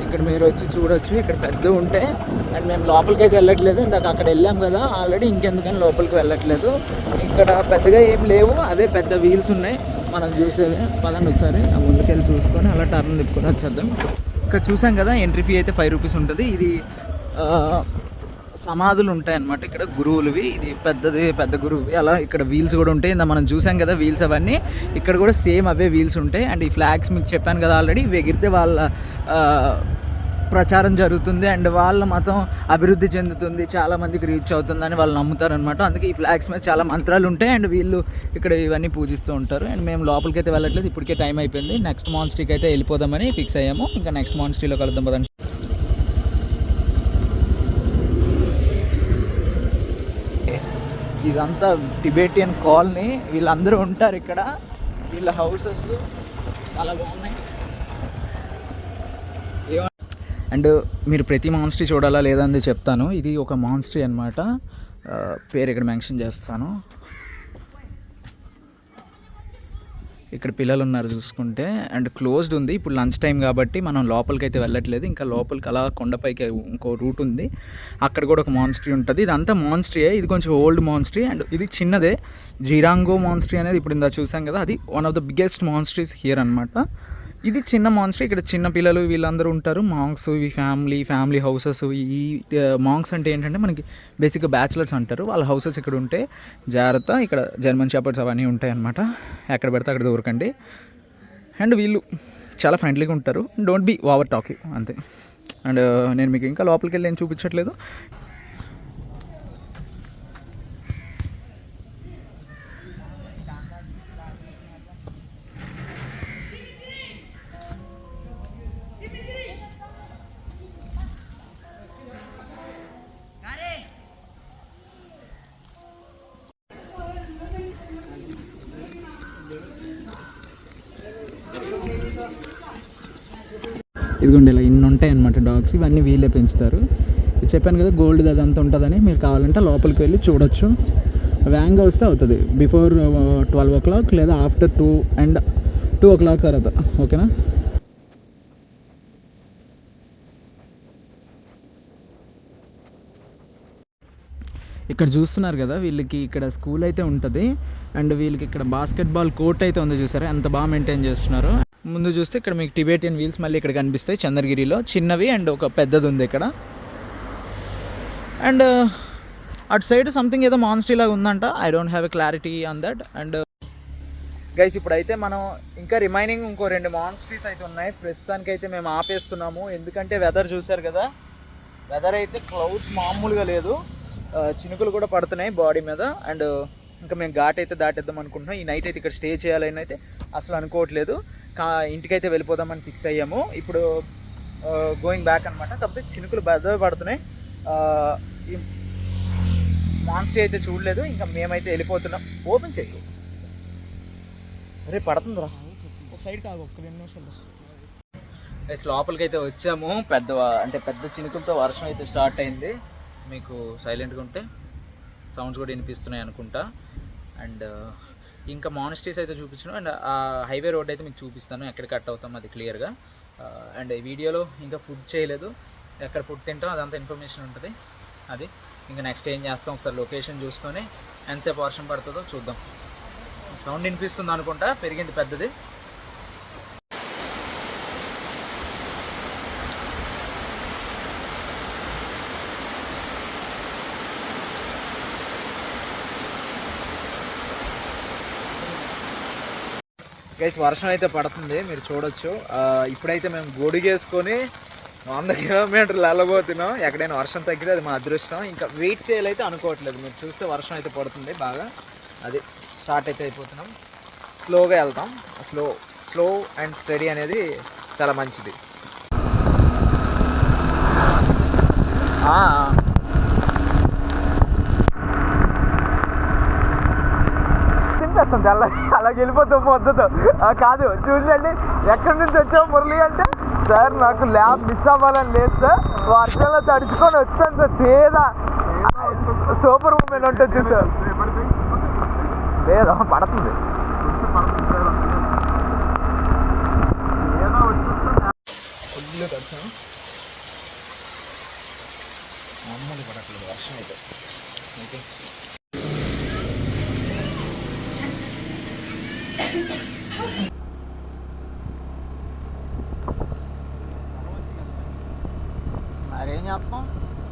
ఇక్కడ మీరు వచ్చి చూడొచ్చు, ఇక్కడ పెద్ద ఉంటాయి. అండ్ మేము లోపలికి అయితే వెళ్ళట్లేదు, ఇందాక అక్కడ వెళ్ళాం కదా ఆల్రెడీ, ఇంకెందుకని లోపలికి వెళ్ళట్లేదు. ఇక్కడ పెద్దగా ఏం లేవు, అవే పెద్ద వీల్స్ ఉన్నాయి మనం చూసేవి. పదండి ఒకసారి ముందుకెళ్ళి చూసుకొని అలా టర్న్ తిప్పుకొని వచ్చేద్దాం. ఇక్కడ చూసాం కదా ఎంట్రీ ఫీ అయితే 5 రూపీస్ ఉంటుంది. ఇది సమాధులు ఉంటాయి అన్నమాట ఇక్కడ గురువులవి. ఇది పెద్ద గురువువి. అలా ఇక్కడ వీల్స్ కూడా ఉంటాయి, మనం చూసాం కదా వీల్స్ అవన్నీ, ఇక్కడ కూడా సేమ్ అవే వీల్స్ ఉంటాయి. అండ్ ఈ ఫ్లాగ్స్ మీకు చెప్పాను కదా ఆల్రెడీ, ఇవి ఎగిరితే వాళ్ళ ప్రచారం జరుగుతుంది అండ్ వాళ్ళ మతం అభివృద్ధి చెందుతుంది, చాలామందికి రీచ్ అవుతుందని వాళ్ళు నమ్ముతారనమాట. అందుకే ఈ ఫ్లాగ్స్ మీద చాలా మంత్రాలు ఉంటాయి అండ్ వీళ్ళు ఇక్కడ ఇవన్నీ పూజిస్తూ ఉంటారు. అండ్ మేము లోపలికి అయితే వెళ్ళట్లేదు, ఇప్పటికే టైం అయిపోయింది. నెక్స్ట్ మాన్స్ట్రీకి అయితే వెళ్ళిపోదామని ఫిక్స్ అయ్యాము. ఇంకా నెక్స్ట్ మాన్స్ట్రీలో కలుద్దాం పదండి. ఇదంతా టిబెటియన్ కాలనీ, వీళ్ళందరూ ఉంటారు ఇక్కడ. వీళ్ళ హౌసెస్ చాలా బాగున్నాయి. అండ్ మీరు ప్రతి మాన్స్ట్రీ చూడాలా లేదా అని చెప్తాను. ఇది ఒక మాన్స్ట్రీ అనమాట, పేరు ఇక్కడ మెన్షన్ చేస్తాను. ఇక్కడ పిల్లలు ఉన్నారు చూసుకుంటే, అండ్ క్లోజ్డ్ ఉంది. ఇప్పుడు లంచ్ టైం కాబట్టి మనం లోపలికి అయితే వెళ్ళట్లేదు. ఇంకా లోపలికి అలా కొండపైకి ఇంకో రూట్ ఉంది, అక్కడ కూడా ఒక మాన్స్ట్రీ ఉంటుంది. ఇదంతా మాన్స్ట్రీయే, ఇది కొంచెం ఓల్డ్ మాన్స్ట్రీ. అండ్ ఇది చిన్నదే, జీరాంగో మాన్స్ట్రీ అనేది ఇప్పుడు ఇందా చూసాం కదా, అది one of the biggest monasteries here అనమాట. ఇది చిన్న మాన్స్ట్రీ, ఇక్కడ చిన్న పిల్లలు వీళ్ళందరూ ఉంటారు. మాంగ్స్, ఇవి ఫ్యామిలీ హౌసెస్. ఈ మాంగ్స్ అంటే ఏంటంటే మనకి బేసిక్గా బ్యాచిలర్స్ అంటారు, వాళ్ళ హౌసెస్ ఇక్కడ ఉంటే జాగ్రత్త. ఇక్కడ జర్మన్ షెపర్డ్స్ అవన్నీ ఉంటాయి అన్నమాట, ఎక్కడ పెడితే అక్కడ దూరకండి. అండ్ వీళ్ళు చాలా ఫ్రెండ్లీగా ఉంటారు, డోంట్ బీ ఓవర్ టాకింగ్ అంతే. అండ్ నేను మీకు ఇంకా లోపలికి వెళ్ళి ఏం చూపించట్లేదు. ఇదిగోండి ఇలా ఇన్ని ఉంటాయి అన్నమాట డాగ్స్, ఇవన్నీ వీళ్ళే పెంచుతారు. చెప్పాను కదా గోల్డ్ అదంతా ఉంటుందని, మీరు కావాలంటే లోపలికి వెళ్ళి చూడొచ్చు. వ్యాంగా వస్తే అవుతుంది బిఫోర్ 12 o'clock లేదా ఆఫ్టర్ 2 and 2 o'clock తర్వాత, ఓకేనా. ఇక్కడ చూస్తున్నారు కదా, వీళ్ళకి ఇక్కడ స్కూల్ అయితే ఉంటుంది. అండ్ వీళ్ళకి ఇక్కడ బాస్కెట్బాల్ కోర్ట్ అయితే ఉంది, చూసారా ఎంత బాగా మెయింటైన్ చేస్తున్నారు. ముందు చూస్తే ఇక్కడ మీకు టిబెటియన్ వీల్స్ మళ్ళీ ఇక్కడ కనిపిస్తాయి చంద్రగిరిలో, చిన్నవి అండ్ ఒక పెద్దది ఉంది ఇక్కడ. అండ్ అటు సైడ్ సంథింగ్ ఏదో మాన్స్ట్రీ లాగా ఉందంట, I don't have a clarity on that. And guys ఇప్పుడైతే మనం ఇంకా రిమైనింగ్ ఇంకో 2 మాన్స్ట్రీస్ అయితే ఉన్నాయి. ప్రస్తుతానికి అయితే మేము ఆపేస్తున్నాము, ఎందుకంటే వెదర్ చూసారు కదా, వెదర్ అయితే క్లౌడ్స్ మామూలుగా లేదు, చినుకులు కూడా పడుతున్నాయి బాడీ మీద. అండ్ ఇంకా మేము ఘాట్ అయితే దాటేద్దాం అనుకుంటున్నాం. ఈ నైట్ అయితే ఇక్కడ స్టే చేయాలని అయితే అసలు అనుకోవట్లేదు, ఇంటికైతే వెళ్ళిపోదామని ఫిక్స్ అయ్యాము. ఇప్పుడు గోయింగ్ బ్యాక్ అనమాట, కాకపోతే చినుకులు పెద్దవి పడుతున్నాయి. మాన్స్టర్ అయితే చూడలేదు. ఇంకా మేమైతే వెళ్ళిపోతున్నాం. ఓపెన్ చేయకు, అరే పడుతుందిరా ఒక సైడ్ కాదు, ఒక్క 2 నిమిషాలు. లోపలికి అయితే వచ్చాము. పెద్ద చినుకులతో వర్షం అయితే స్టార్ట్ అయింది. మీకు సైలెంట్గా ఉంటే సౌండ్స్ కూడా వినిపిస్తున్నాయి అనుకుంటా. అండ్ ఇంకా మానిస్ట్రీస్ అయితే చూపించాను. అండ్ ఆ హైవే రోడ్ అయితే మీకు చూపిస్తాను, ఎక్కడ కట్ అవుతాం అది క్లియర్గా. అండ్ ఈ వీడియోలో ఇంకా ఫుడ్ చేయలేదు, ఎక్కడ ఫుడ్ తింటాం అదంతా ఇన్ఫర్మేషన్ ఉంటుంది. అది ఇంకా నెక్స్ట్ ఏం చేస్తాం ఒకసారి లొకేషన్ చూసుకొని ఎంతసేపు వర్షం పడుతుందో చూద్దాం. సౌండ్ వినిపిస్తుంది అనుకుంటా, పెరిగింది పెద్దది. గైస్ వర్షం అయితే పడుతుంది, మీరు చూడొచ్చు. ఇప్పుడైతే మేము గొడుగేసుకొని 100 కిలోమీటర్లు వెళ్ళబోతున్నాం. ఎక్కడైనా వర్షం తగ్గితే అది మా అదృష్టం. ఇంకా వెయిట్ చేయాలైతే అనుకోవట్లేదు. మీరు చూస్తే వర్షం అయితే పడుతుంది బాగా. అది స్టార్ట్ అయితే అయిపోతున్నాం. స్లోగా వెళ్తాం. స్లో అండ్ స్టడీ అనేది చాలా మంచిది. తెల్ల అలాగే వెళ్ళిపోతాం పొద్దుతో. కాదు చూసినండి, ఎక్కడి నుంచి వచ్చావు మురళి అంటే, సార్ నాకు ల్యాబ్ మిస్ అవ్వాలని లేదు సార్, వర్షంలో తడుచుకొని వచ్చాను సార్. తేదా సూపర్ మూమెంట్ ఉంటుంది సార్. లేదా పడుతుంది. ఫుల్ తడిచాను, మామూలు పడట్లేదు వర్షం అయితే. ఓకే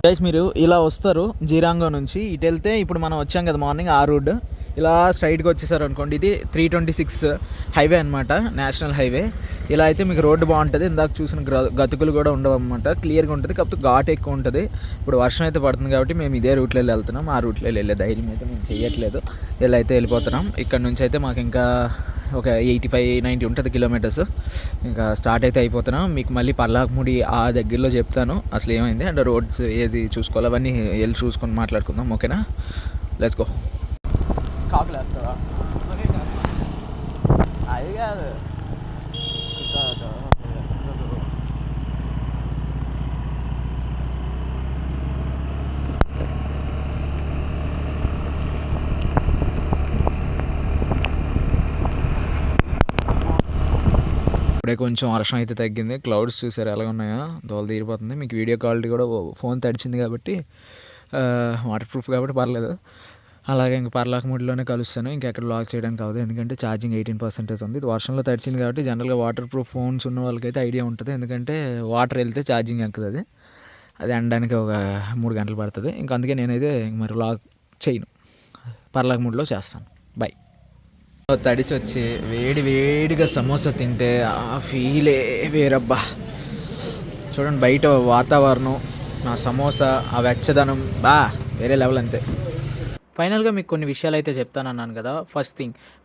గైస్, మీరు ఇలా వస్తారు జీరాంగో నుంచి ఇటు వెళ్తే, ఇప్పుడు మనం వచ్చాం కదా మార్నింగ్ ఆ రోడ్, ఇలా స్ట్రైట్గా వచ్చేసారు అనుకోండి. ఇది 326 హైవే అనమాట, నేషనల్ హైవే. ఇలా అయితే మీకు రోడ్డు బాగుంటుంది. ఇందాక చూసిన గతుకులు కూడా ఉండవు అనమాట, క్లియర్గా ఉంటుంది. కాకపోతే ఘాట్ ఎక్కువ ఉంటుంది. ఇప్పుడు వర్షం అయితే పడుతుంది కాబట్టి మేము ఇదే రూట్లో వెళ్తున్నాం. ఆ రూట్లో వెళ్ళే ధైర్యం అయితే మేము చేయట్లేదు. ఇలా అయితే వెళ్ళిపోతున్నాం. ఇక్కడ నుంచి అయితే మాకు ఇంకా ఒక 85-90 ఉంటుంది కిలోమీటర్స్. ఇంకా స్టార్ట్ అయితే అయిపోతున్నాం. మీకు మళ్ళీ పర్లాకముడి ఆ దగ్గరలో చెప్తాను అసలు ఏమైంది అండ్ రోడ్స్ ఏది చూసుకోవాలి అవన్నీ వెళ్ళి చూసుకొని మాట్లాడుకుందాం. ఓకేనా, లెట్స్ గో. కాకులు వేస్తావా? అది కాదు, ఇప్పుడే కొంచెం వర్షం అయితే తగ్గింది. క్లౌడ్స్ చూసారు ఎలా ఉన్నాయో, దోల తీరిపోతుంది. మీకు వీడియో క్వాలిటీ కూడా ఫోన్ తడిచింది కాబట్టి వాటర్ ప్రూఫ్ కాబట్టి పర్లేదు. అలాగే ఇంక పర్లాకముడిలోనే కలుస్తాను. ఇంకెక్కడ లాక్ చేయడానికి అవ్వదు, ఎందుకంటే ఛార్జింగ్ 18% ఉంది. ఇది వర్షంలో తడిచింది కాబట్టి జనరల్గా వాటర్ ప్రూఫ్ ఫోన్స్ ఉన్న వాళ్ళకైతే ఐడియా ఉంటుంది, ఎందుకంటే వాటర్ వెళ్తే ఛార్జింగ్ ఎక్కుతుంది. అది అనడానికి ఒక 3 గంటలు పడుతుంది. ఇంక అందుకే నేనైతే మరి లాక్ చేయను, పర్లాకముడిలో చేస్తాను. బై. తడిచి వచ్చి వేడిగా సమోసా తింటే ఆ ఫీలే వేరబ్బా. చూడండి బయట వాతావరణం, నా సమోసా, ఆ వెచ్చదనం వేరే లెవెల్ అంతే. ఫైనల్గా మీకు కొన్ని విషయాలు అయితే చెప్తానన్నాను కదా.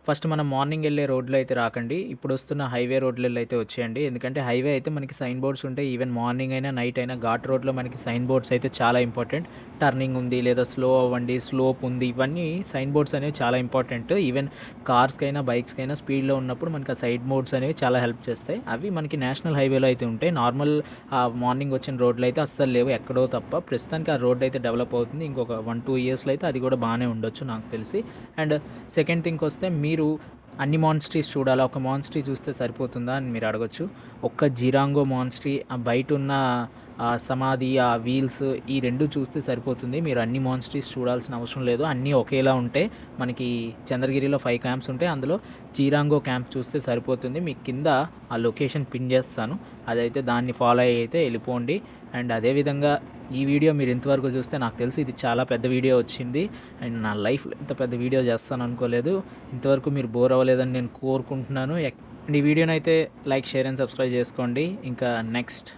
ఫస్ట్ మనం మార్నింగ్ వెళ్ళే రోడ్లో అయితే రాకండి, ఇప్పుడు వస్తున్న హైవే రోడ్లలో అయితే వచ్చేయండి. ఎందుకంటే హైవే అయితే మనకి సైన్ బోర్డ్స్ ఉంటాయి. ఈవెన్ మార్నింగ్ అయినా నైట్ అయినా ఘాట్ రోడ్లో మనకి సైన్ బోర్డ్స్ అయితే చాలా ఇంపార్టెంట్. టర్నింగ్ ఉంది లేదా స్లో అవ్వండి, స్లోప్ ఉంది, ఇవన్నీ సైన్ బోర్డ్స్ అనేవి చాలా ఇంపార్టెంట్. ఈవెన్ కార్స్కైనా బైక్స్కైనా స్పీడ్లో ఉన్నప్పుడు మనకి ఆ సైడ్ బోర్డ్స్ అనేవి చాలా హెల్ప్ చేస్తాయి. అవి మనకి నేషనల్ హైవేలో అయితే ఉంటాయి. నార్మల్ మార్నింగ్ వచ్చిన రోడ్లు అయితే అస్సలు లేవు, ఎక్కడో తప్ప. ప్రస్తుతానికి ఆ రోడ్ అయితే డెవలప్ అవుతుంది. ఇంకొక 1-2 ఇయర్స్లో అయితే అది కూడా బాగానే ఉండొచ్చు నాకు తెలిసి. అండ్ సెకండ్ థింగ్ వస్తే, మీరు అన్ని మాన్స్ట్రీస్ చూడాలా, ఒక మాన్స్ట్రీ చూస్తే సరిపోతుందా అని మీరు అడగచ్చు. ఒక్క జీరాంగో మాన్స్ట్రీ, ఆ బయట ఉన్న సమాధి, ఆ వీల్స్, ఈ 2 చూస్తే సరిపోతుంది. మీరు అన్ని మాన్స్ట్రీస్ చూడాల్సిన అవసరం లేదు. అన్నీ ఒకేలా ఉంటాయి. మనకి చంద్రగిరిలో 5 క్యాంప్స్ ఉంటాయి, అందులో జీరాంగో క్యాంప్ చూస్తే సరిపోతుంది. మీకు కింద ఆ లొకేషన్ పిన్ చేస్తాను, అదైతే దాన్ని ఫాలో అయ్యి అయితే వెళ్ళిపోండి. అండ్ అదేవిధంగా ఈ వీడియో మీరు ఇంతవరకు చూస్తే నాకు తెలిసి ఇది చాలా పెద్ద వీడియో వచ్చింది. అండ్ నా లైఫ్లో ఇంత పెద్ద వీడియో చేస్తాను అనుకోలేదు. ఇంతవరకు మీరు బోర్ అవ్వలేదని నేను కోరుకుంటున్నాను. అండ్ ఈ వీడియోని అయితే లైక్, షేర్ అండ్ సబ్స్క్రైబ్ చేసుకోండి. ఇంకా next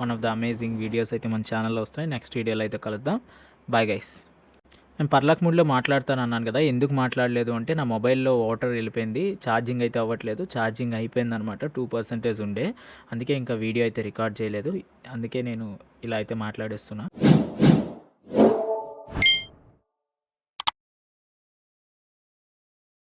one of the amazing videos అయితే మన ఛానల్లో వస్తాయి. నెక్స్ట్ వీడియోలో అయితే కలుద్దాం. Bye guys. నేను పర్లాకముడిలో మాట్లాడతాను అన్నాను కదా, ఎందుకు మాట్లాడలేదు అంటే నా మొబైల్లో వాటర్ వెళ్ళిపోయింది, ఛార్జింగ్ అయితే అవ్వట్లేదు. ఛార్జింగ్ అయిపోయింది అనమాట, 2% ఉండే. అందుకే ఇంకా వీడియో అయితే రికార్డ్ చేయలేదు. అందుకే నేను ఇలా అయితే మాట్లాడేస్తున్నా.